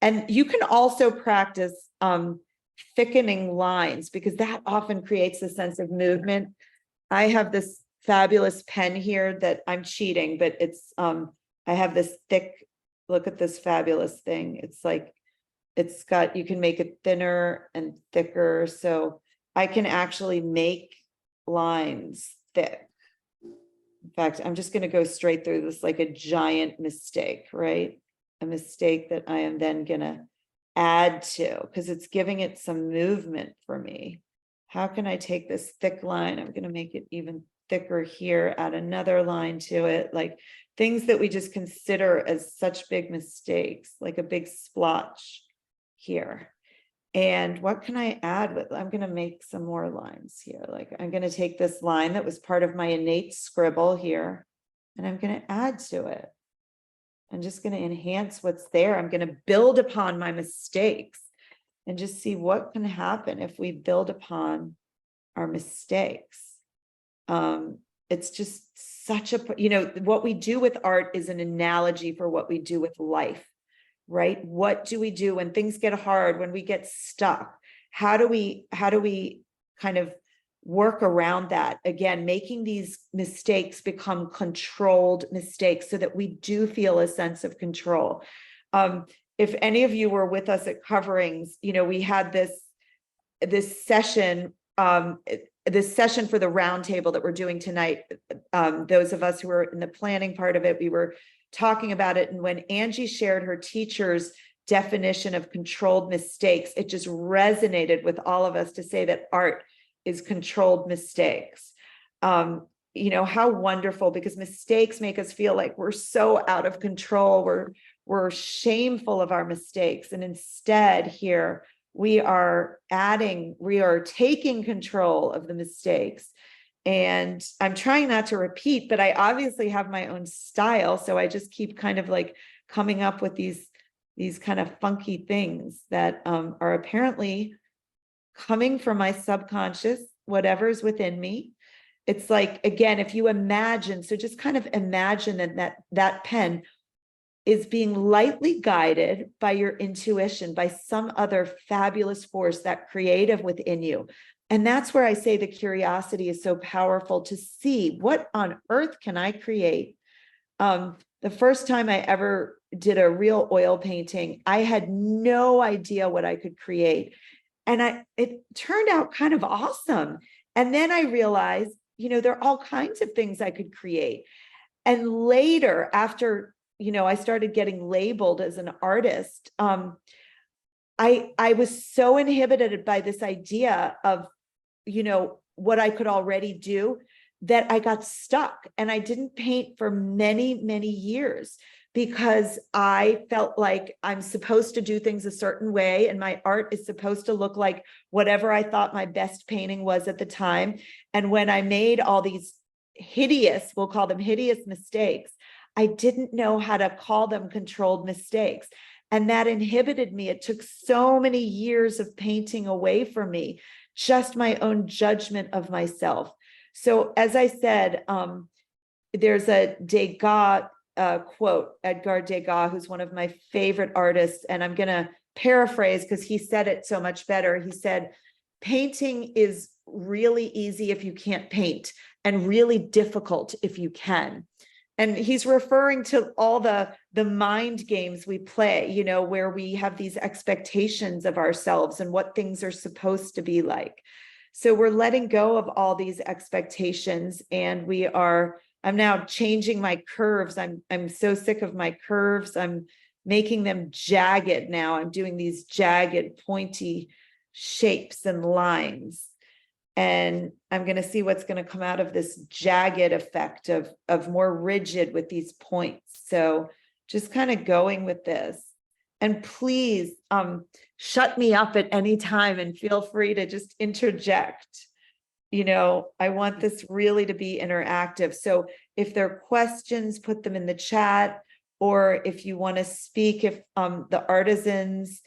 And you can also practice thickening lines, because that often creates a sense of movement. I have this fabulous pen here that I'm cheating, but it's, I have this thick, look at this fabulous thing. It's like, it's got, you can make it thinner and thicker. So I can actually make lines thick. In fact, I'm just going to go straight through this like a giant mistake, right? A mistake that I am then going to add to, because it's giving it some movement for me. How can I take this thick line? I'm going to make it even thicker here, add another line to it, like things that we just consider as such big mistakes, like a big splotch here. And what can I add with? I'm going to make some more lines here. Like I'm going to take this line that was part of my innate scribble here, and I'm going to add to it. I'm just going to enhance what's there. I'm going to build upon my mistakes and just see what can happen if we build upon our mistakes. It's just such a, what we do with art is an analogy for what we do with life, right? What do we do when things get hard, when we get stuck? How do we kind of work around that? Again, making these mistakes become controlled mistakes so that we do feel a sense of control. If any of you were with us at Coverings, we had this session for the roundtable that we're doing tonight. Those of us who were in the planning part of it, we were talking about it. And when Angie shared her teacher's definition of controlled mistakes, it just resonated with all of us to say that art is controlled mistakes. How wonderful, because mistakes make us feel like we're so out of control. We're shameful of our mistakes. And instead here, we are taking control of the mistakes. And I'm trying not to repeat, but I obviously have my own style. So I just keep kind of like coming up with these kind of funky things that are apparently coming from my subconscious, whatever's within me. It's like, again, if you imagine, so just kind of imagine that pen is being lightly guided by your intuition, by some other fabulous force, that creative within you. And that's where I say the curiosity is so powerful, to see what on earth can I create. The first time I ever did a real oil painting, I had no idea what I could create. And it turned out kind of awesome. And then I realized, there are all kinds of things I could create. And later, after, I started getting labeled as an artist, I was so inhibited by this idea of, what I could already do, that I got stuck and I didn't paint for many, many years, because I felt like I'm supposed to do things a certain way. And my art is supposed to look like whatever I thought my best painting was at the time. And when I made all these hideous, we'll call them hideous mistakes, I didn't know how to call them controlled mistakes. And that inhibited me. It took so many years of painting away from me, just my own judgment of myself. So as I said, there's a Degas quote, Edgar Degas, who's one of my favorite artists. And I'm going to paraphrase because he said it so much better. He said, painting is really easy if you can't paint, and really difficult if you can. And he's referring to all the mind games we play, where we have these expectations of ourselves and what things are supposed to be like. So we're letting go of all these expectations, and I'm now changing my curves. I'm so sick of my curves. I'm making them jagged now. I'm doing these jagged, pointy shapes and lines. And I'm going to see what's going to come out of this jagged effect of more rigid with these points. So just kind of going with this. And please shut me up at any time and feel free to just interject. You know, I want this really to be interactive. So if there are questions, put them in the chat, or if you want to speak, if the artisans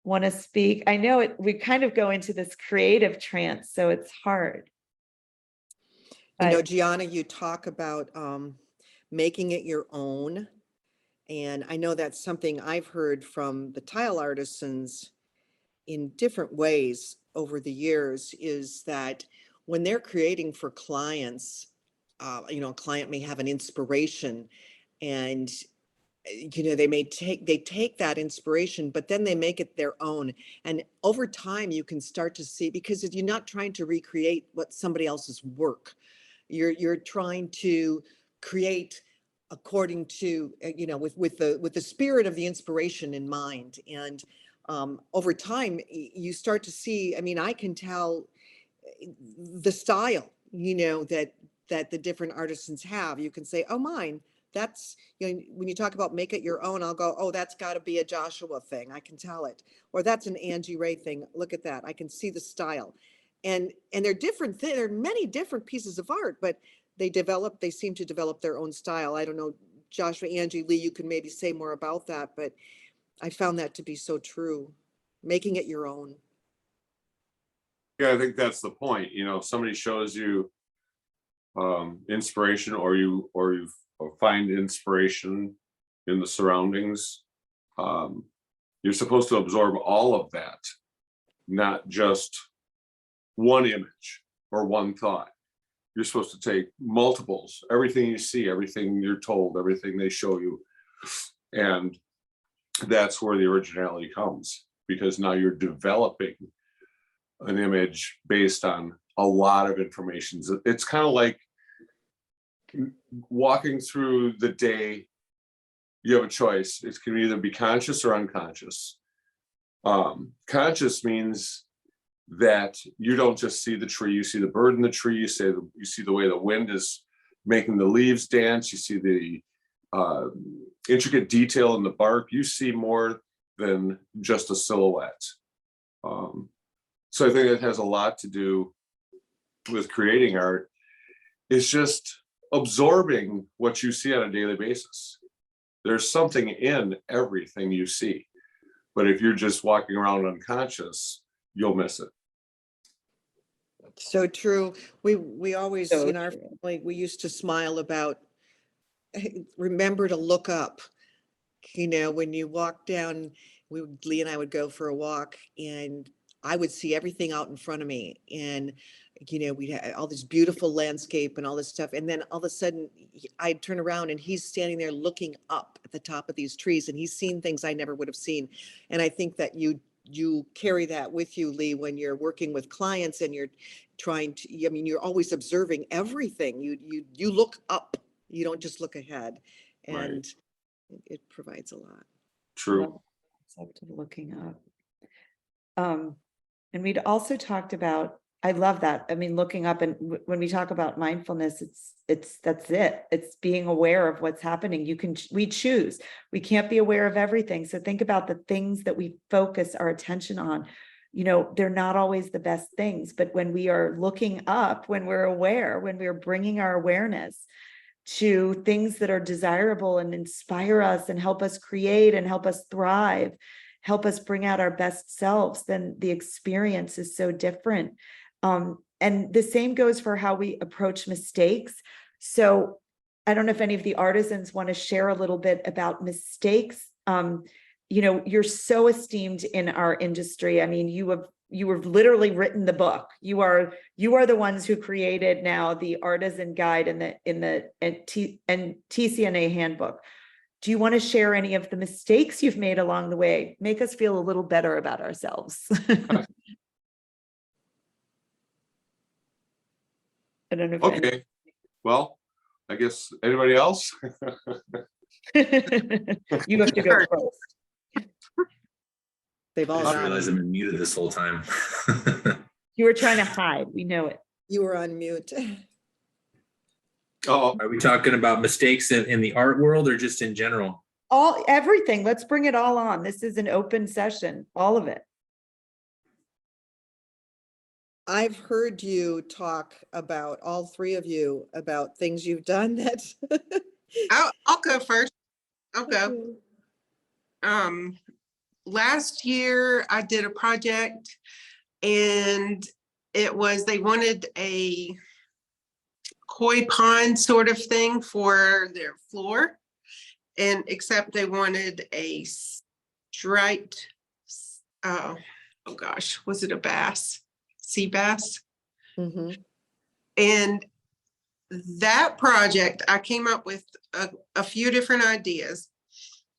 want to speak. I know we kind of go into this creative trance, so it's hard. You know, But- Gianna, you talk about making it your own. And I know that's something I've heard from the tile artisans in different ways over the years, is that when they're creating for clients, you know, a client may have an inspiration, and you know, they take that inspiration, but then they make it their own. And over time, you can start to see, because if you're not trying to recreate what somebody else's work, you're trying to create according to, you know, with the spirit of the inspiration in mind. And over time, you start to see, I mean, I can tell the style, you know, that the different artisans have. You can say, oh, mine, that's, you know, when you talk about make it your own, I'll go, oh, that's got to be a Joshua thing. I can tell it. Or that's an Angie Re thing. Look at that. I can see the style. And they're different. There are many different pieces of art, but they seem to develop their own style. I don't know, Joshua, Angie, Lee, you can maybe say more about that, but I found that to be so true. Making it your own. Yeah, I think that's the point. You know, if somebody shows you inspiration, or you find inspiration in the surroundings, you're supposed to absorb all of that, not just one image or one thought. You're supposed to take multiples, everything you see, everything you're told, everything they show you. And that's where the originality comes, because now you're developing an image based on a lot of information. It's kind of like walking through the day. You have a choice. It can either be conscious or unconscious. Conscious means that you don't just see the tree, you see the bird in the tree, you see the way the wind is making the leaves dance, you see the intricate detail in the bark. You see more than just a silhouette. So I think it has a lot to do with creating art. It's just absorbing what you see on a daily basis. There's something in everything you see, but if you're just walking around unconscious, you'll miss it. So true. We always, So in our true. family, we used to smile about, remember to look up. You know, when you walk down, Lee and I would go for a walk, and I would see everything out in front of me. And, you know, we had all this beautiful landscape and all this stuff. And then all of a sudden I'd turn around and he's standing there looking up at the top of these trees, and he's seen things I never would have seen. And I think that you carry that with you, Lee, when you're working with clients and you're trying to, I mean, you're always observing everything. You look up, you don't just look ahead. And it provides a lot. True. Love the concept of looking up. And we'd also talked about, I love that. I mean, looking up, and when we talk about mindfulness, that's it. It's being aware of what's happening. We choose. We can't be aware of everything. So think about the things that we focus our attention on. You know, they're not always the best things, but when we are looking up, when we're aware, when we're bringing our awareness to things that are desirable and inspire us and help us create and help us thrive, help us bring out our best selves, then the experience is so different. And the same goes for how we approach mistakes. So I don't know if any of the artisans want to share a little bit about mistakes. You know, you're so esteemed in our industry. I mean, you have literally written the book. You are the ones who created now the artisan guide in the NTCA handbook. Do you want to share any of the mistakes you've made along the way? Make us feel a little better about ourselves. I don't know. Okay. Well, I guess, anybody else? You have to go first. They've I all just got realized it. I've been muted this whole time. You were trying to hide. We know it. You were on mute. Oh, Are we talking about mistakes in the art world or just in general? Everything. Let's bring it all on. This is an open session, all of it. I've heard you talk about, all three of you, about things you've done that. I'll go first. I'll go. Last year I did a project and they wanted a koi pond sort of thing for their floor. And except they wanted a striped, oh gosh, was it a bass? Sea bass? Mhm. And that project, I came up with a few different ideas.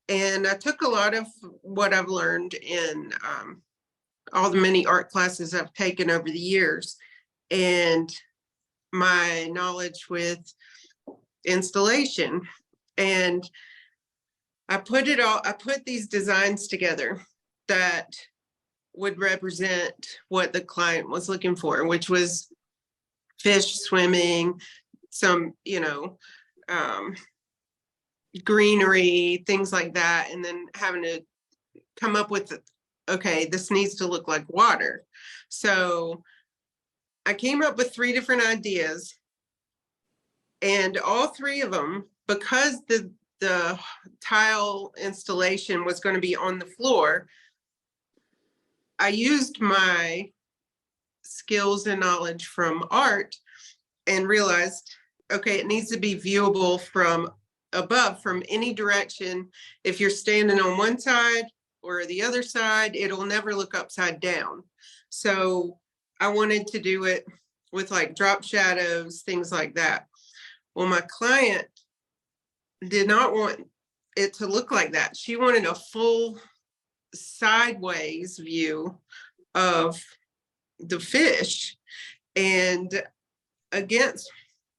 And I took a lot of what I've learned in all the many art classes I've taken over the years and my knowledge with installation. And I put these designs together that would represent what the client was looking for, which was fish swimming, some, greenery, things like that. And then having to come up with, okay, this needs to look like water. So I came up with 3 different ideas, and all 3 of them, because the tile installation was going to be on the floor, I used my skills and knowledge from art and realized, okay, it needs to be viewable from above, from any direction. If you're standing on one side or the other side, it'll never look upside down. So I wanted to do it with like drop shadows, things like that. Well, my client did not want it to look like that. She wanted a full sideways view of the fish. And against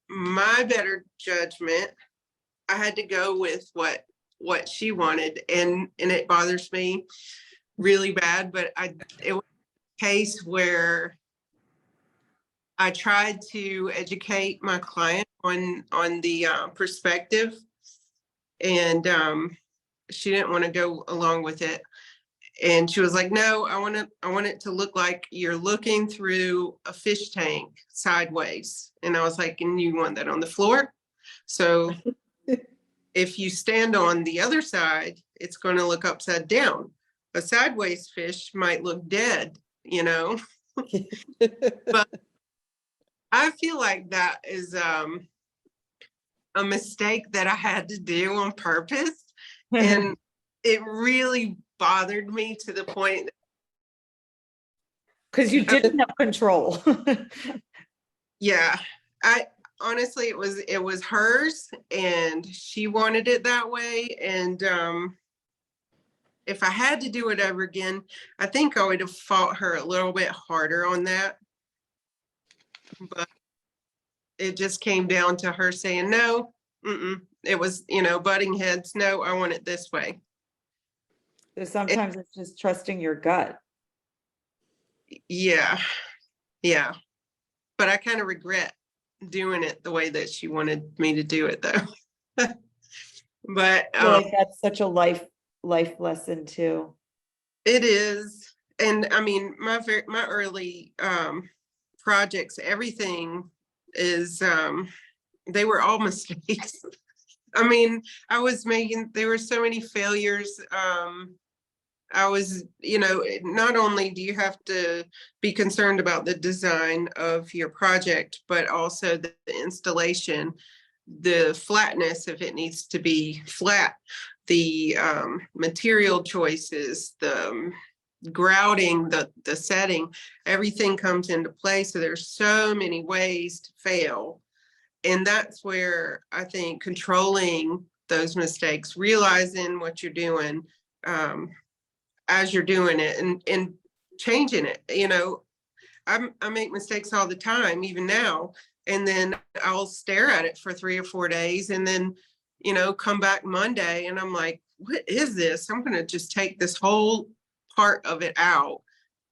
my better judgment, I had to go with what she wanted, and it bothers me really bad. But it was a case where I tried to educate my client on the perspective, and she didn't want to go along with it. And she was like, "No, I want it to look like you're looking through a fish tank sideways." And I was like, "And you want that on the floor? So if you stand on the other side, it's going to look upside down. A sideways fish might look dead, But I feel like that is a mistake that I had to do on purpose. And it really bothered me to the point. Because you didn't have control. Yeah, honestly, it was hers and she wanted it that way. And if I had to do it over again, I think I would have fought her a little bit harder on that. But it just came down to her saying no. It was, butting heads. No, I want it this way. So sometimes it's just trusting your gut. Yeah. But I kind of regret doing it the way that she wanted me to do it, though. But I feel like that's such a life lesson too. it is. And I mean, my early projects, everything is they were all mistakes. I mean, there were so many failures. I was, not only do you have to be concerned about the design of your project, but also the installation, the flatness, if it needs to be flat, the material choices, the grouting, the setting, everything comes into play. So there's so many ways to fail. And that's where I think controlling those mistakes, realizing what you're doing as you're doing it and changing it. I make mistakes all the time, even now, and then I'll stare at it for 3 or 4 days, and then, come back Monday and I'm like, what is this? I'm going to just take this whole part of it out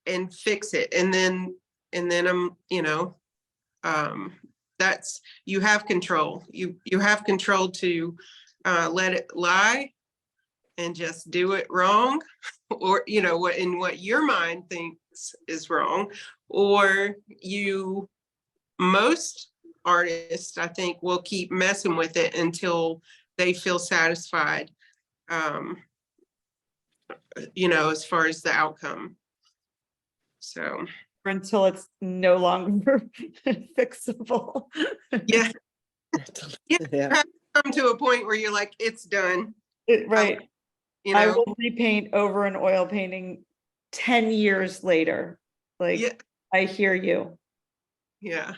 and fix it. And then I'm, that's, you have control. You have control to let it lie and just do it wrong, or, what your mind thinks is wrong, or most artists, I think, will keep messing with it until they feel satisfied, as far as the outcome. So. Until it's no longer fixable. Yeah. Yeah. Come to a point where you're like, it's done. Right. I I will repaint over an oil painting 10 years later. Like, Yeah. I hear you. Yeah.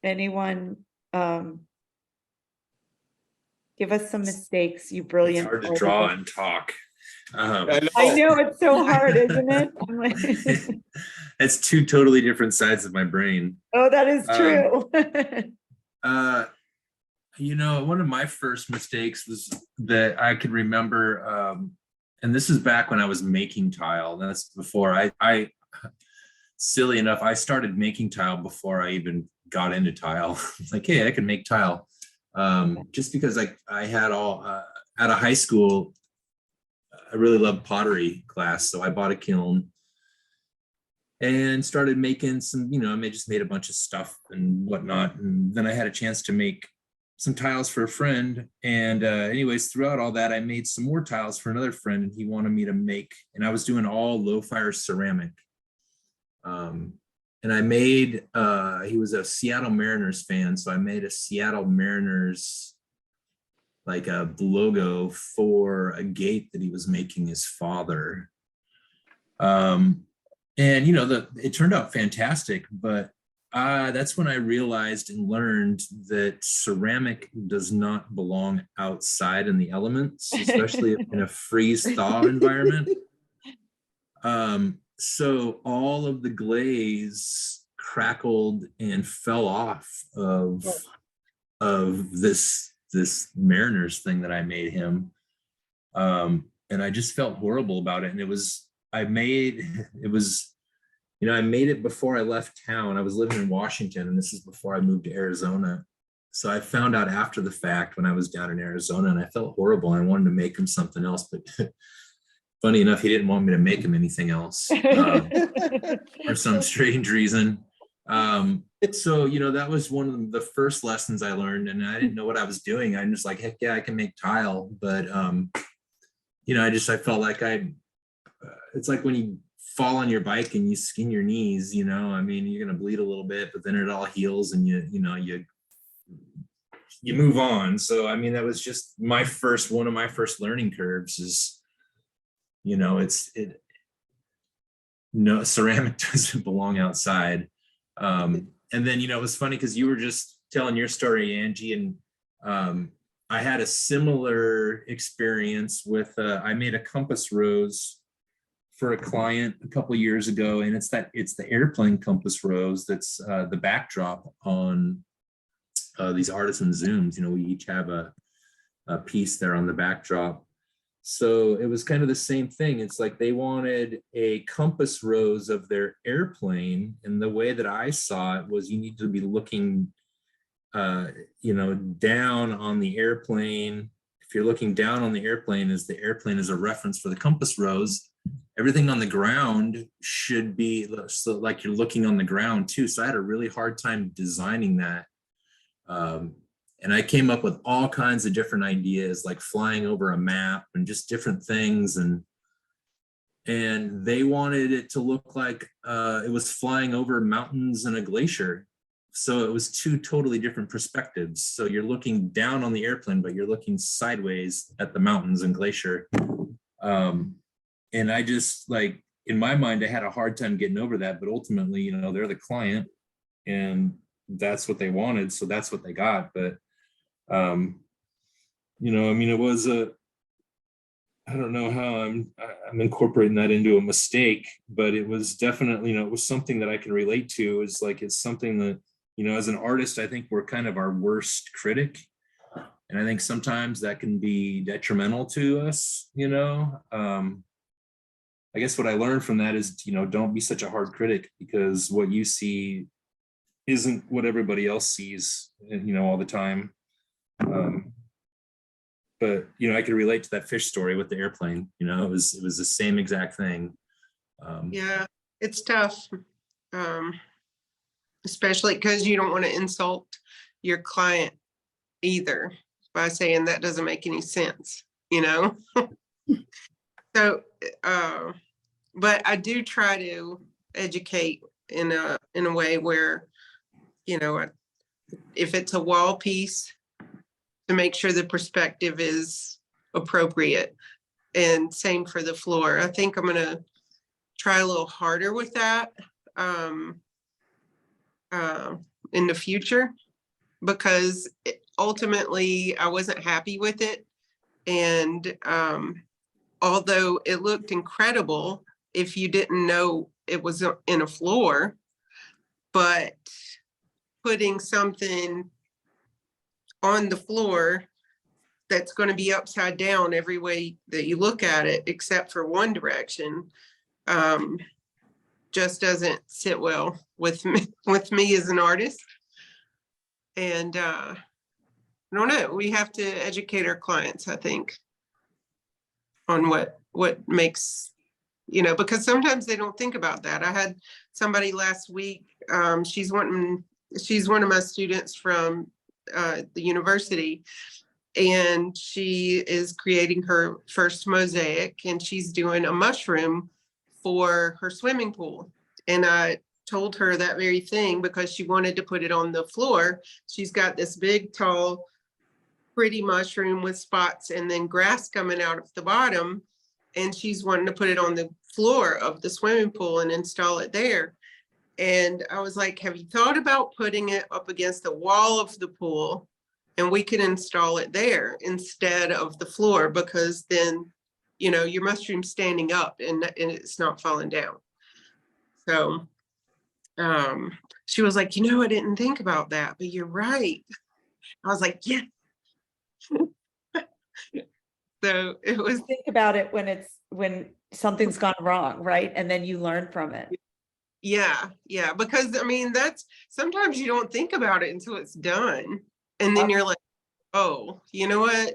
Anyone, give us some mistakes, you It's brilliant. hard to artist. draw and talk. I know, it's so hard, isn't it? I'm like, It's two totally different sides of my brain. oh, that is true. One of my first mistakes was that I could remember, and this is back when I was making tile. That's before I silly enough, I started making tile before I even got into tile. Like, hey, I can make tile. Just because I had out of high school, I really loved pottery class. So I bought a kiln and started making some, I just made a bunch of stuff and whatnot. And then I had a chance to make some tiles for a friend. And anyways, throughout all that, I made some more tiles for another friend, and he wanted me to make, and I was doing all low fire ceramic. And I made, he was a Seattle Mariners fan. So I made a Seattle Mariners, like a logo for a gate that he was making his father. And, it turned out fantastic, but that's when I realized and learned that ceramic does not belong outside in the elements, especially in a freeze thaw environment. So all of the glaze crackled and fell off of this Mariners thing that I made him. And I just felt horrible about it. And I made it before I left town. I was living in Washington, and this is before I moved to Arizona. So I found out after the fact when I was down in Arizona, and I felt horrible. I wanted to make him something else, but funny enough, he didn't want me to make him anything else for some strange reason. So, that was one of the first lessons I learned, and I didn't know what I was doing. I'm just like, heck yeah, I can make tile. But, I felt like it's like when you fall on your bike and you skin your knees, you're going to bleed a little bit, but then it all heals and you move on. So, that was just one of my first learning curves is, ceramic doesn't belong outside. And then, it was funny because you were just telling your story, Angie, and I had a similar experience with, I made a compass rose for a client a couple of years ago, and it's the airplane compass rose that's the backdrop on these Artisan Zooms. We each have a piece there on the backdrop. So it was kind of the same thing. It's like they wanted a compass rose of their airplane, and the way that I saw it was you need to be looking down on the airplane. If you're looking down on the airplane is a reference for the compass rose. Everything on the ground should be so like you're looking on the ground too. So I had a really hard time designing that. And I came up with all kinds of different ideas, like flying over a map and just different things. And they wanted it to look like it was flying over mountains and a glacier. So it was two totally different perspectives. So you're looking down on the airplane, but you're looking sideways at the mountains and glacier. And I just in my mind, I had a hard time getting over that, but ultimately, they're the client and that's what they wanted. So that's what they got. But, it was I don't know how I'm incorporating that into a mistake, but it was definitely, it was something that I can relate to. It's something that, as an artist, I think we're kind of our worst critic. And I think sometimes that can be detrimental to us, I guess what I learned from that is, don't be such a hard critic, because what you see isn't what everybody else sees, all the time. But, I could relate to that fish story with the airplane, it was the same exact thing. Yeah, it's tough. Especially because you don't want to insult your client either by saying that doesn't make any sense, So, but I do try to educate in a way where, if it's a wall piece, to make sure the perspective is appropriate, and same for the floor. I think I'm going to try a little harder with that in the future, because ultimately I wasn't happy with it. And although it looked incredible if you didn't know it was in a floor, but putting something on the floor that's going to be upside down every way that you look at it, except for one direction, just doesn't sit well with me as an artist. And I don't know, we have to educate our clients, I think, on what makes, because sometimes they don't think about that. I had somebody last week, she's one of my students from the university, and she is creating her first mosaic, and she's doing a mushroom for her swimming pool. And I told her that very thing because she wanted to put it on the floor. She's got this big, tall, pretty mushroom with spots and then grass coming out of the bottom. And she's wanting to put it on the floor of the swimming pool and install it there. And I was like, have you thought about putting it up against the wall of the pool, and we can install it there instead of the floor, because then, your mushroom's standing up and it's not falling down. So she was like, I didn't think about that, but you're right. I was like, yeah. So it was. Think about it when something's gone wrong, right? And then you learn from it. Yeah, because that's sometimes you don't think about it until it's done. And then you're like, oh, you know what?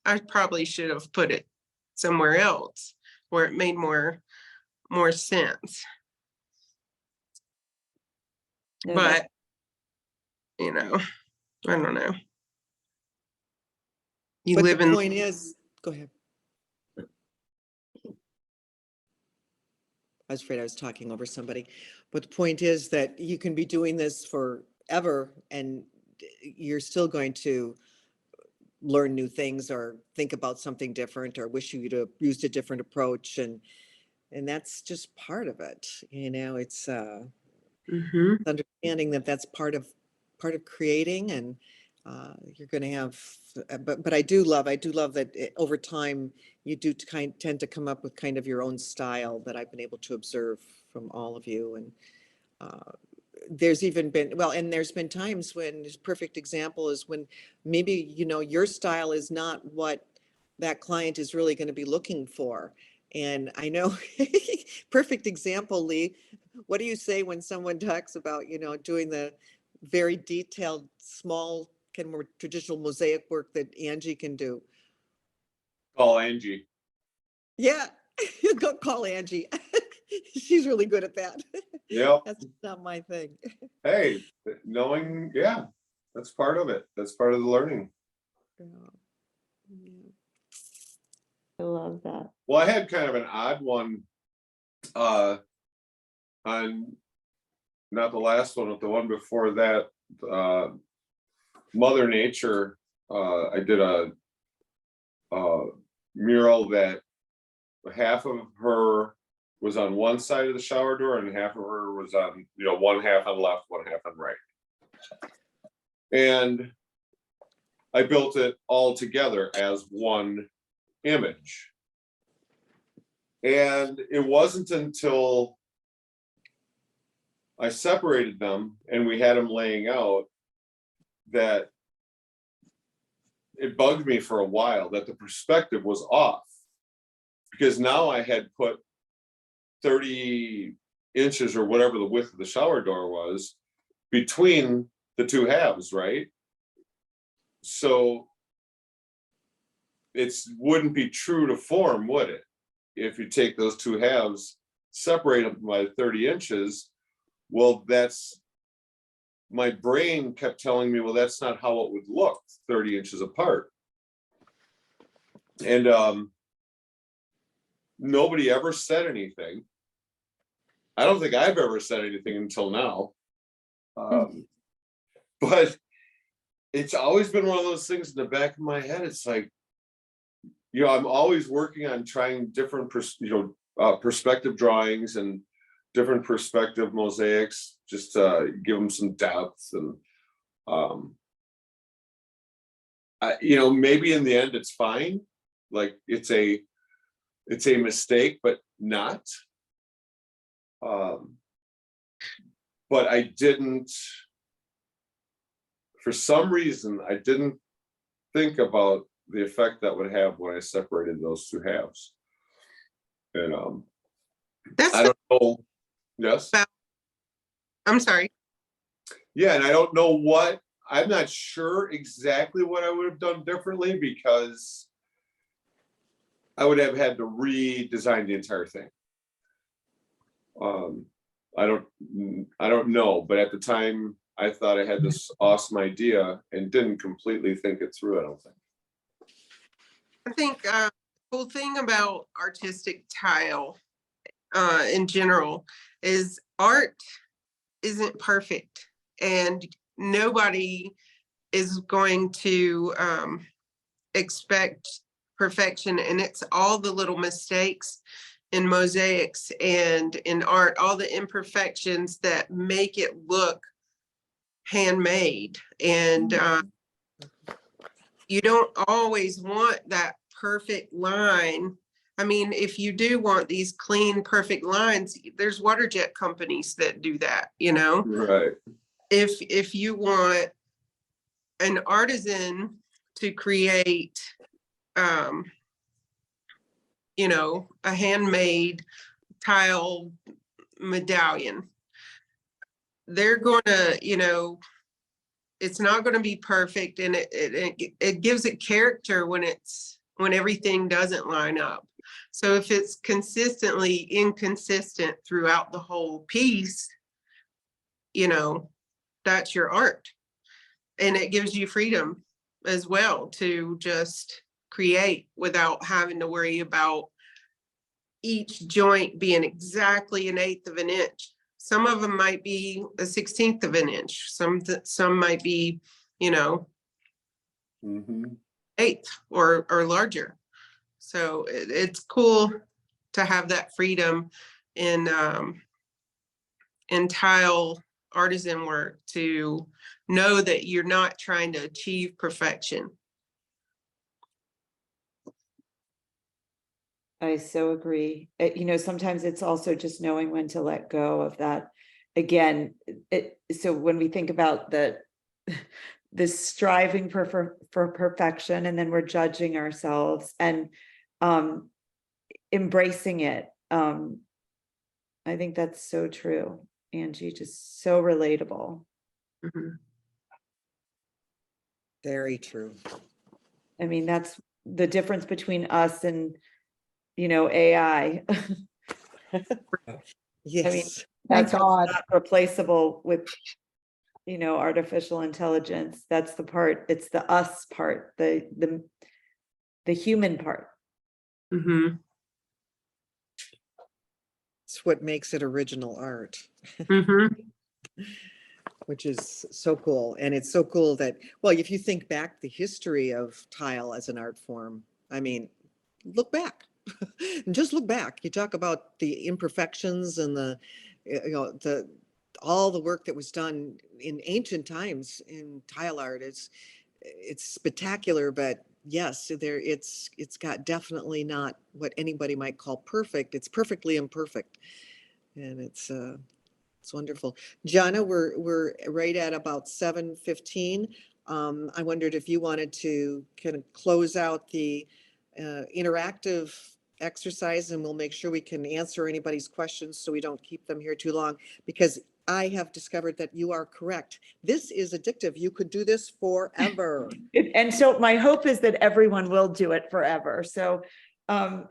I probably should have put it somewhere else where it made more sense. Yeah, But, I don't know. You But live the in. point is, go ahead. I was afraid I was talking over somebody, but the point is that you can be doing this forever and you're still going to learn new things or think about something different or wish you'd have used a different approach. And that's just part of it. It's understanding that that's part of creating, and you're going to have, but I do love that over time you do tend to come up with kind of your own style that I've been able to observe from all of you. And there's even been, and there's been times when, this perfect example is when maybe, your style is not what that client is really going to be looking for. And I know, perfect example, Lee, what do you say when someone talks about, doing the very detailed, small, kind of more traditional mosaic work that Angie can do? Call Angie. Yeah, go call Angie. She's really good at that. Yep. That's not my thing. Hey, knowing, that's part of it. That's part of the learning. Yeah. I love that. Well, I had kind of an odd one on not the last one, but the one before that. Mother Nature. I did a mural that half of her was on one side of the shower door and half of her was on, one half on left, one half on right. And I built it all together as one image. And it wasn't until I separated them and we had them laying out that it bugged me for a while that the perspective was off. Because now I had put 30 inches or whatever the width of the shower door was between the two halves, right? So it wouldn't be true to form, would it? If you take those two halves, separate them by 30 inches, well, that's, my brain kept telling me, well, that's not how it would look 30 inches apart. And nobody ever said anything. I don't think I've ever said anything until now. But it's always been one of those things in the back of my head. It's like, you know, I'm always working on trying different, perspective drawings and different perspective mosaics, just to give them some depth. And, maybe in the end it's fine. Like it's a mistake, but not. But I didn't, for some reason, I didn't think about the effect that would have when I separated those two halves. And That's I don't know. Yes. I'm sorry. Yeah, and I don't know what, I'm not sure exactly what I would have done differently, because I would have had to redesign the entire thing. I don't know, but at the time I thought I had this awesome idea and didn't completely think it through, I don't think. I think the cool thing about artistic tile in general is art isn't perfect, and nobody is going to expect perfection. And it's all the little mistakes in mosaics and in art, all the imperfections that make it look handmade. And you don't always want that perfect line. I mean, if you do want these clean, perfect lines, there's water jet companies that do that, Right. If you want an artisan to create, a handmade tile medallion, they're going to, it's not going to be perfect, and it gives it character when everything doesn't line up. So if it's consistently inconsistent throughout the whole piece, that's your art. And it gives you freedom as well to just create without having to worry about each joint being exactly 1/8 of an inch. Some of them might be 1/16 of an inch. Some might be, 1/8 or larger. So it's cool to have that freedom in tile artisan work, to know that you're not trying to achieve perfection. I so agree. Sometimes it's also just knowing when to let go of that. Again, so when we think about this striving for perfection, and then we're judging ourselves and embracing it. I think that's so true, Angie, just so relatable. Mm-hmm. Very true. I mean, that's the difference between us and, AI. Yes. I mean, Thank that's God. not replaceable with, artificial intelligence. That's the part, it's the us part, the human part. Mm-hmm. It's what makes it original art. Mm-hmm. Which is so cool. And it's so cool that, well, if you think back the history of tile as an art form, I mean, look back. Just look back. You talk about the imperfections and all the work that was done in ancient times in tile art. It's spectacular, but yes, it's got definitely not what anybody might call perfect. It's perfectly imperfect. And it's wonderful. Gianna, we're right at about 7:15. I wondered if you wanted to kind of close out the interactive exercise, and we'll make sure we can answer anybody's questions so we don't keep them here too long, because I have discovered that you are correct. This is addictive. You could do this forever. And so my hope is that everyone will do it forever. So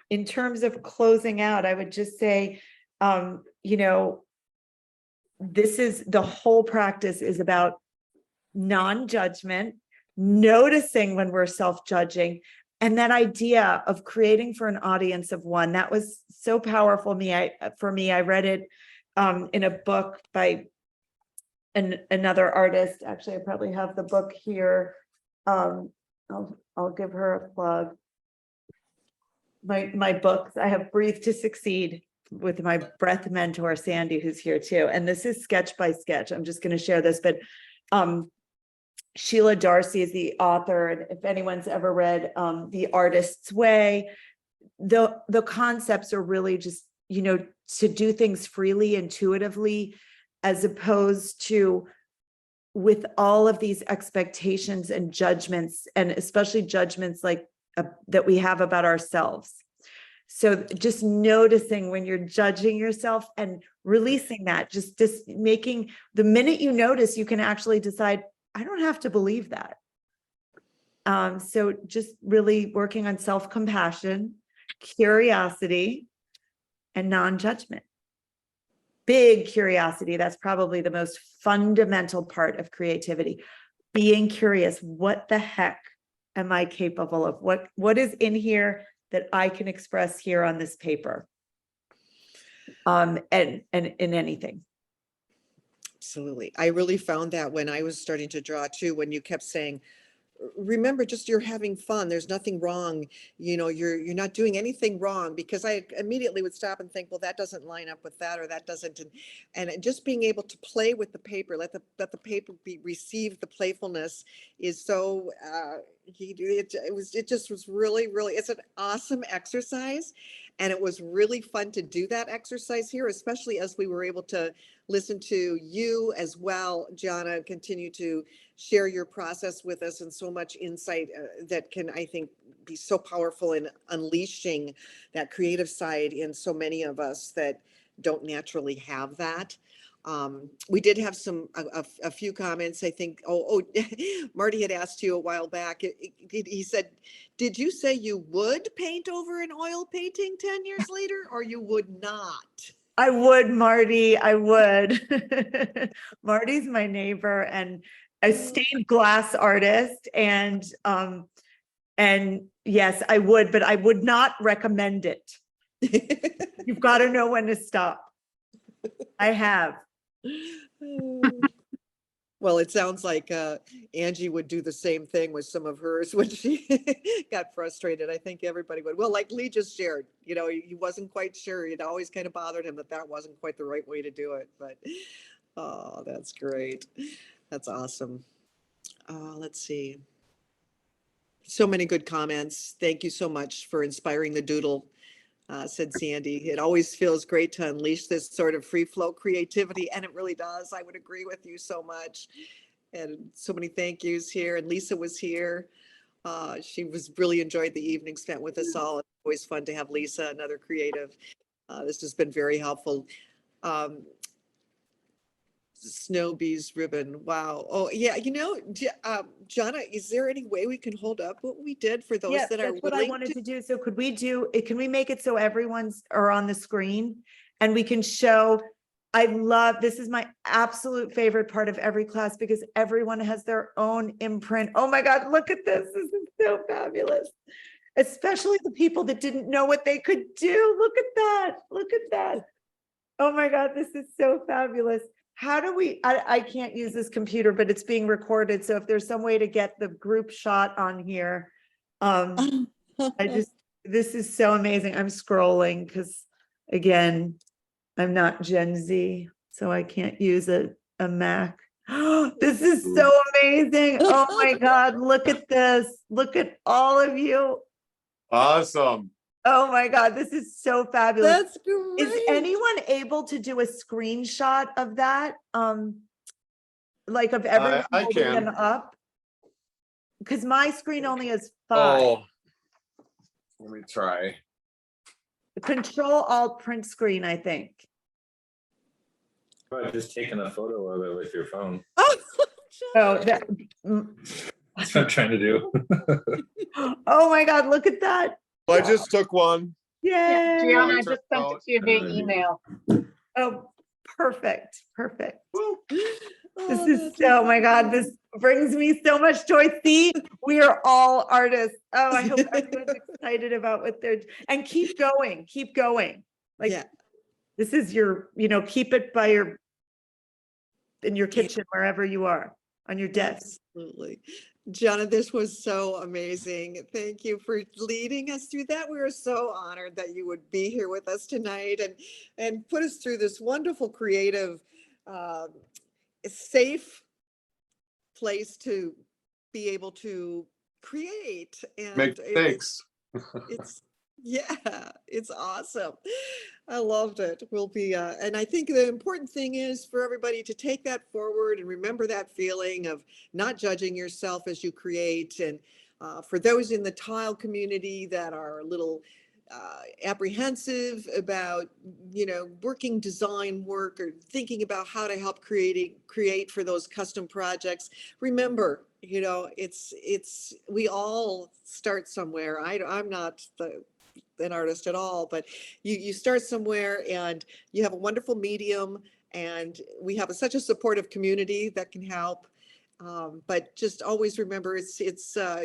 in terms of closing out, I would just say, this is the whole practice is about non-judgment, noticing when we're self-judging, and that idea of creating for an audience of one. That was so powerful for me. I read it in a book by another artist. Actually, I probably have the book here. I'll give her a plug. My books, I have Breathe to Succeed with my breath mentor, Sandy, who's here too. And this is sketch by sketch. I'm just going to share this, but Sheila Darcy is the author. And if anyone's ever read The Artist's Way, the concepts are really just, to do things freely, intuitively, as opposed to with all of these expectations and judgments, and especially judgments like that we have about ourselves. So just noticing when you're judging yourself and releasing that, just making the minute you notice, you can actually decide, I don't have to believe that. So just really working on self-compassion, curiosity, and non-judgment. Big curiosity. That's probably the most fundamental part of creativity. Being curious, what the heck am I capable of? What is in here that I can express here on this paper? And in anything. Absolutely. I really found that when I was starting to draw too, when you kept saying, remember, just you're having fun. There's nothing wrong. You're not doing anything wrong, because I immediately would stop and think, well, that doesn't line up with that, or that doesn't. And just being able to play with the paper, let the paper receive the playfulness is so, it just was really, really, it's an awesome exercise. And it was really fun to do that exercise here, especially as we were able to listen to you as well, Gianna, continue to share your process with us, and so much insight that can, I think, be so powerful in unleashing that creative side in so many of us that don't naturally have that. We did have a few comments, I think. Marty had asked you a while back. He said, did you say you would paint over an oil painting 10 years later, or you would not? I would, Marty, I would. Marty's my neighbor and a stained glass artist. And yes, I would, but I would not recommend it. You've got to know when to stop. I have. Well, it sounds like Angie would do the same thing with some of hers when she got frustrated. I think everybody would. Well, like Lee just shared, he wasn't quite sure. It always kind of bothered him that wasn't quite the right way to do it. But, oh, that's great. That's awesome. Let's see. So many good comments. Thank you so much for inspiring the doodle. Said Sandy. It always feels great to unleash this sort of free flow creativity, and it really does. I would agree with you so much. And so many thank yous here. And Lisa was here. She really enjoyed the evening spent with us all. It's always fun to have Lisa, another creative. This has been very helpful. Snow bees ribbon. Wow. Oh yeah. Gianna, is there any way we can hold up what we did for those that are that's what I wanted to do. So can we make it so everyone's are on the screen and we can show? This is my absolute favorite part of every class, because everyone has their own imprint. Oh my God, look at this. This is so fabulous. Especially the people that didn't know what they could do. Look at that. Look at that. Oh my God, this is so fabulous. How do I can't use this computer, but it's being recorded. So if there's some way to get the group shot on here, this is so amazing. I'm scrolling because, again, I'm not Gen Z, so I can't use a Mac. This is so amazing. Oh my God, look at this. Look at all of you. Awesome. Oh my God, this is so fabulous. That's great. Is anyone able to do a screenshot of that? Like of everyone I holding can. them up? Because my screen only has 5. Oh, let me try. Control Alt print screen, I think. Probably just taking a photo of it with your phone. Oh, that, That's what I'm trying to do. oh my God, look at that. I just took one. Yeah, Yay. Gianna, I just sent it to you via email. Oh, perfect. Perfect. Oh, This is that's so, oh my God, this brings me so much joy. See, we are all artists. Oh, I hope everyone's excited about what they're, and keep going, keep going. Like, Yeah. this is your, keep it by your, in your kitchen, wherever you are, on your desk. Absolutely. Gianna, this was so amazing. Thank you for leading us through that. We are so honored that you would be here with us tonight and put us through this wonderful, creative, safe place to be able to create. And Make mistakes. it's awesome. I loved it. We'll be, and I think the important thing is for everybody to take that forward and remember that feeling of not judging yourself as you create. And for those in the tile community that are a little apprehensive about, working design work or thinking about how to help create for those custom projects, remember, we all start somewhere. I'm not an artist at all, but you start somewhere and you have a wonderful medium, and we have such a supportive community that can help. But just always remember, it's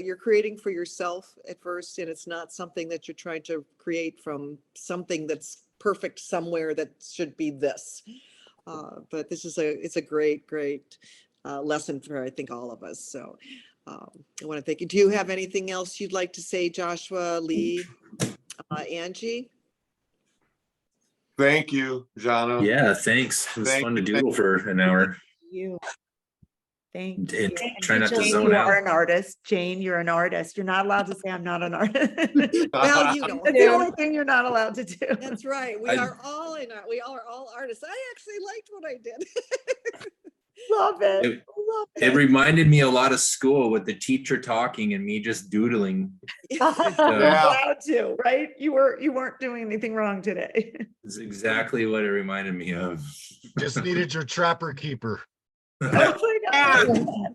you're creating for yourself at first, and it's not something that you're trying to create from something that's perfect somewhere that should be this. But this is it's a great lesson for, I think, all of us. So I want to thank you. Do you have anything else you'd like to say, Joshua, Lee, Angie? Thank you, Gianna. Yeah, thanks. It was Thank fun to you. doodle for an hour. You. Thank And you. try not to Jane, zone you out. are an artist. Jane, you're an artist. You're not allowed to say I'm not an artist. Well, That's the only thing you're not allowed to do. that's right. We are all artists. I actually liked what I did. Love it. It- Love It reminded me a lot of school with the teacher talking and me just doodling. You're allowed to, right? You weren't doing anything wrong today. It's exactly what it reminded me of. Just needed your trapper keeper. Oh my God.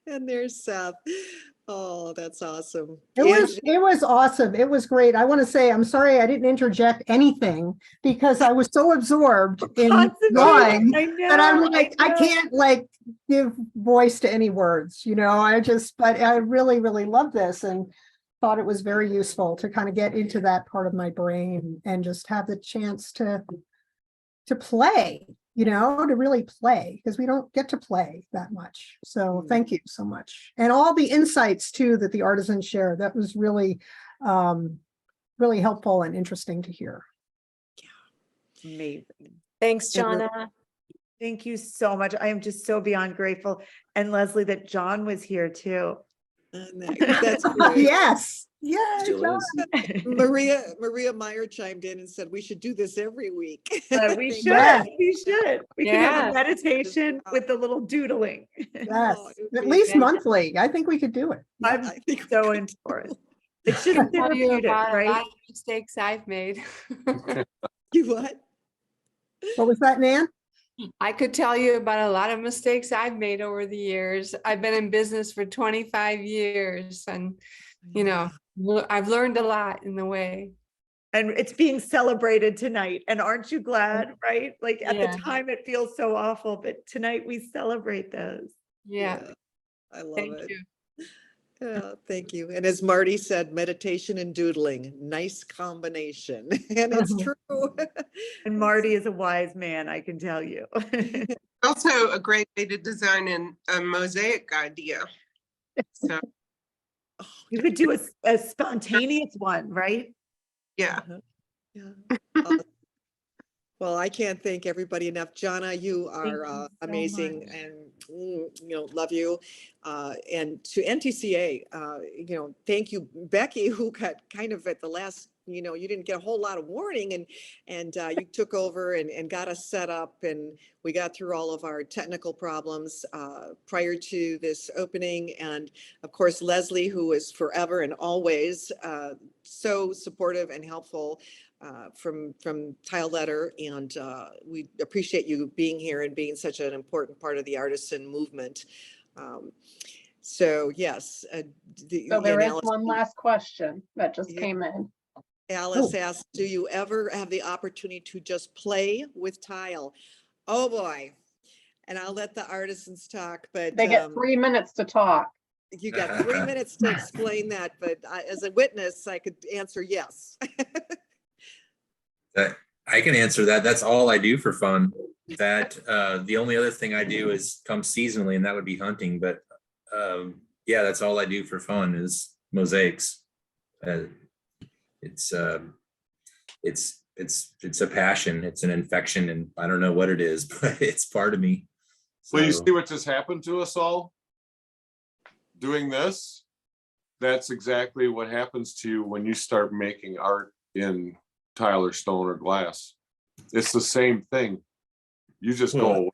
And there's Seth. Oh, that's awesome. It was awesome. It was great. I want to say, I'm sorry I didn't interject anything because I was so absorbed in drawing that I'm like, I can't give voice to any words, but I really, really love this and thought it was very useful to kind of get into that part of my brain and just have the chance to play, to really play, because we don't get to play that much. So thank you so much. And all the insights too that the artisans share, that was really, really helpful and interesting to hear. Amazing. Thanks, It was- Gianna. Thank you so much. I am just so beyond grateful. And Leslie, that John was here too. That's great. Yes. Yeah. Still is. Maria Meyer chimed in and said we should do this every week. We should. Yeah. We should. We can have Yeah. a meditation with a little doodling. Yes. Oh, it would At be least amazing. monthly. I think we could do it. I'm I think so into it. It's just Tell you therapeutic, about a lot right? of mistakes I've made. you what? What was that, Nan? I could tell you about a lot of mistakes I've made over the years. I've been in business for 25 years and, I've learned a lot in the way. And it's being celebrated tonight. And aren't you glad, right? Like at Yeah. the time it feels so awful, but tonight we celebrate those. Yeah. I love Thank it. you. Yeah, thank you. And as Marty said, meditation and doodling, nice combination. And it's Mhm. true. And Marty is a wise man, I can tell you. Also a great way to design a mosaic idea. So, You could do a spontaneous one, right? yeah. Yeah. Well, I can't thank everybody enough. Gianna, you are you so amazing much. and, love you. And to NTCA, thank you, Becky, who got kind of at the last, you didn't get a whole lot of warning and you took over and got us set up, and we got through all of our technical problems prior to this opening. And of course, Leslie, who is forever and always so supportive and helpful from Tile Letter, and we appreciate you being here and being such an important part of the artisan movement. So yes. So there is Alice, one last question that just Yeah. came in. Alice asked, do you ever have the opportunity to just play with tile? Oh, boy. And I'll let the artisans talk, but They get 3 minutes to talk. you got 3 minutes to explain that, but as a witness, I could answer yes. I can answer that. That's all I do for fun. That the only other thing I do is come seasonally, and that would be hunting. But yeah, that's all I do for fun is mosaics. It's a passion. It's an infection, and I don't know what it is, but it's part of me. Well, you So- see what just happened to us all? Doing this, that's exactly what happens to you when you start making art in tile or stone or glass. It's the same thing. You just go.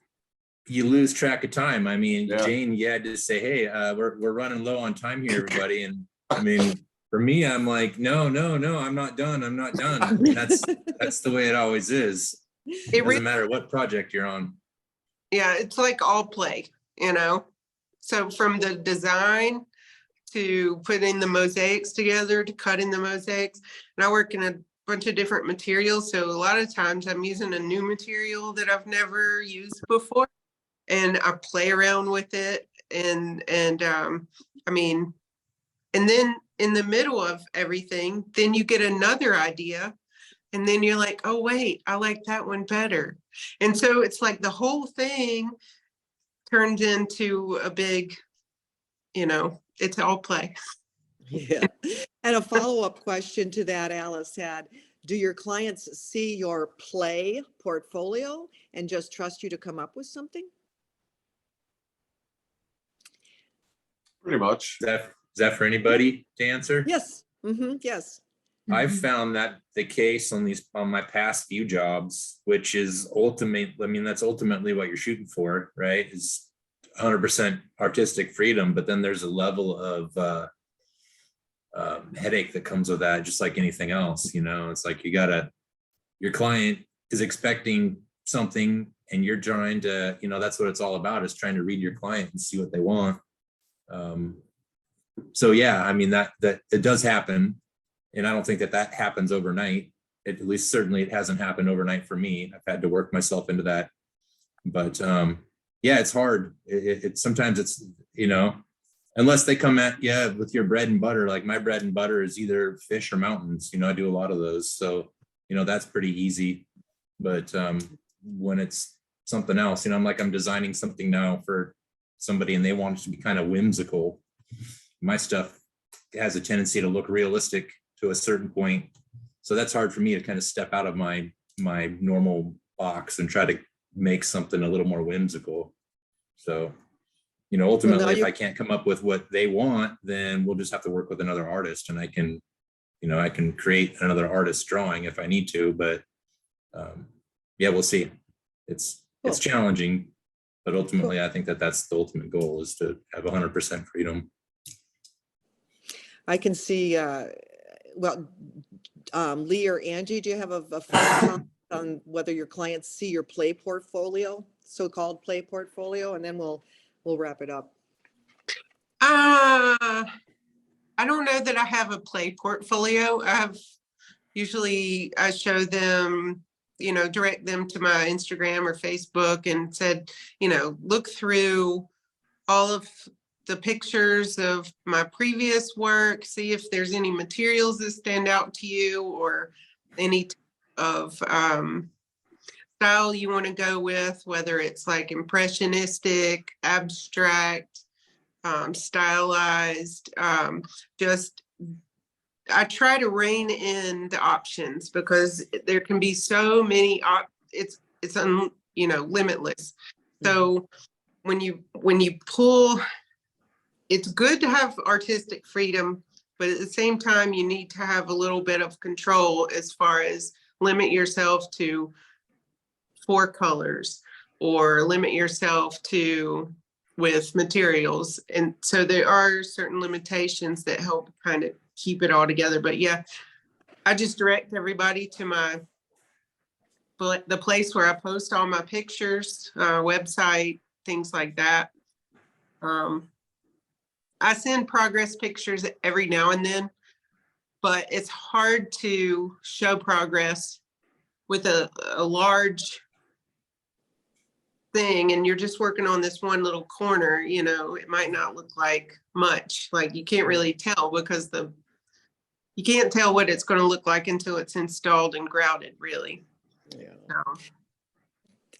You lose track of time. I mean, Yeah. Jane, you had to say, hey, we're running low on time here, everybody. And I mean, for me, I'm like, no, I'm not done. I'm not done. And that's the way it always is. It doesn't matter what project you're on. Yeah, it's like all play, So from the design to putting the mosaics together, to cutting the mosaics, and I work in a bunch of different materials. So a lot of times I'm using a new material that I've never used before, and I play around with it. And I mean, and then in the middle of everything, then you get another idea. And then you're like, oh, wait, I like that one better. And so it's like the whole thing turns into a big, it's all play. Yeah. And a follow-up question to that, Alice had, do your clients see your play portfolio and just trust you to come up with something? Pretty much. Is that for anybody to answer? Yes. Yes. I've found that the case on my past few jobs, which is that's ultimately what you're shooting for, right? Is 100% artistic freedom, but then there's a level of headache that comes with that, just like anything else. It's like your client is expecting something, and you're trying to, that's what it's all about, is trying to read your client and see what they want. So yeah, I mean that it does happen. And I don't think that happens overnight. At least certainly it hasn't happened overnight for me. I've had to work myself into that. But yeah, it's hard. Sometimes it's, unless they come at you with your bread and butter. Like my bread and butter is either fish or mountains. I do a lot of those. So, that's pretty easy. But when it's something else, I'm designing something now for somebody and they want it to be kind of whimsical. My stuff has a tendency to look realistic to a certain point. So that's hard for me to kind of step out of my normal box and try to make something a little more whimsical. So, ultimately, if I can't come up with what they want, then we'll just have to work with another artist, and I can create another artist's drawing if I need to, but yeah, we'll see. It's challenging, but ultimately I think that's the ultimate goal, is to have 100% freedom. I can see, Lee or Angie, do you have a final comment on whether your clients see your play portfolio, so-called play portfolio, and then we'll wrap it up. I don't know that I have a play portfolio. I show them, direct them to my Instagram or Facebook and said, look through all of the pictures of my previous work, see if there's any materials that stand out to you or any type of style you want to go with, whether it's like impressionistic, abstract, stylized. I try to rein in the options because there can be so many it's limitless. So when you pull, it's good to have artistic freedom, but at the same time, you need to have a little bit of control as far as limit yourself to 4 colors or limit yourself to with materials. And so there are certain limitations that help kind of keep it all together. But yeah, I just direct everybody to the place where I post all my pictures, website, things like that. I send progress pictures every now and then, but it's hard to show progress with a large thing and you're just working on this one little corner. It might not look like much. Like you can't really tell because you can't tell what it's going to look like until it's installed and grouted, really. Yeah. So.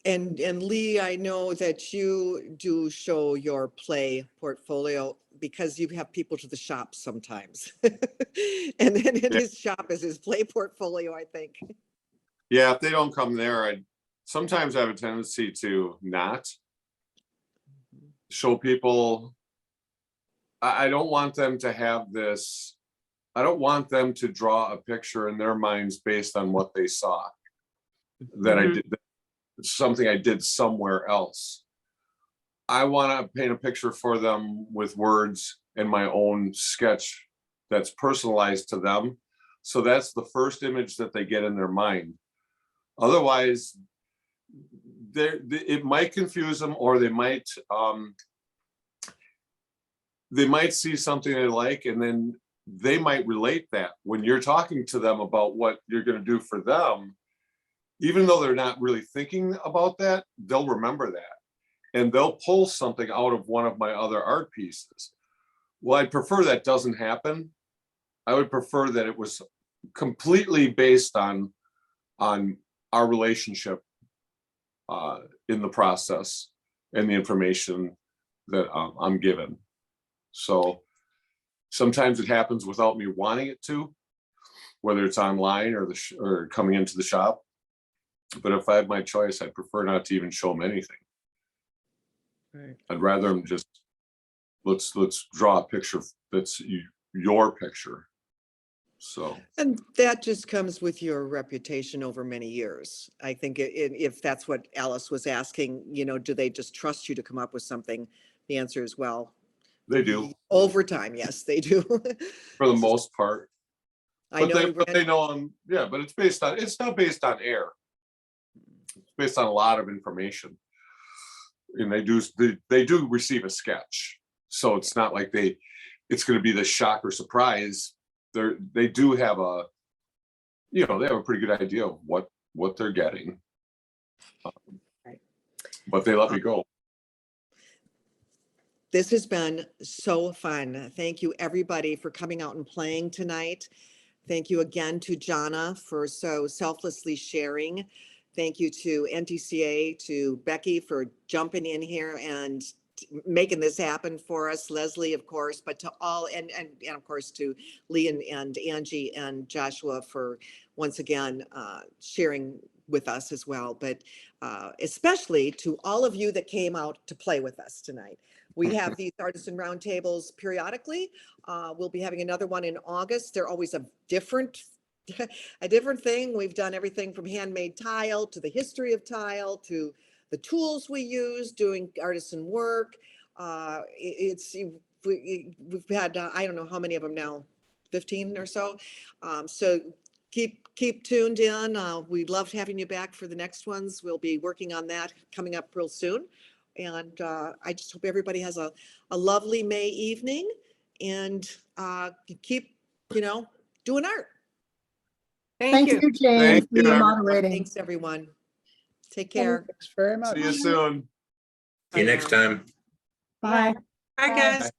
And Lee, I know that you do show your play portfolio because you have people to the shop sometimes. And then in his shop is his play portfolio, I think. Yeah, if they don't come there, sometimes I have a tendency to not show people. I don't want them to have this. I don't want them to draw a picture in their minds based on what they saw that I did, something I did somewhere else. I want to paint a picture for them with words and my own sketch that's personalized to them. So that's the first image that they get in their mind. Otherwise, it might confuse them, or they might see something they like, and then they might relate that when you're talking to them about what you're going to do for them. Even though they're not really thinking about that, they'll remember that, and they'll pull something out of one of my other art pieces. Well, I'd prefer that doesn't happen. I would prefer that it was completely based on our relationship in the process and the information that I'm given. So sometimes it happens without me wanting it to, whether it's online or coming into the shop. But if I had my choice, I'd prefer not to even show them anything. Right. I'd rather them just let's draw a picture that's your picture. So, and that just comes with your reputation over many years. I think if that's what Alice was asking, do they just trust you to come up with something? The answer is, well, they do. Over time, yes, they do. For the most part. I know. But they know, yeah, but it's not based on air. It's based on a lot of information. And they do receive a sketch. So it's not like it's going to be the shock or surprise. They do have they have a pretty good idea of what they're getting. Right. But they let me go. This has been so fun. Thank you, everybody, for coming out and playing tonight. Thank you again to Gianna for so selflessly sharing. Thank you to NTCA, to Becky for jumping in here and making this happen for us. Leslie, of course, but to all, and of course to Lee and Angie and Joshua for once again sharing with us as well. But especially to all of you that came out to play with us tonight. We have these artisan roundtables periodically. We'll be having another one in August. They're always a different thing. We've done everything from handmade tile to the history of tile to the tools we use doing artisan work. We've had I don't know how many of them now, 15 or so. So keep tuned in. We loved having you back for the next ones. We'll be working on that coming up real soon. And I just hope everybody has a lovely May evening and keep, doing art. Thank you. James, for your everyone. moderating. Thanks, everyone. Take care. Thanks very much. See you soon. See you next time. Bye. Hi, guys.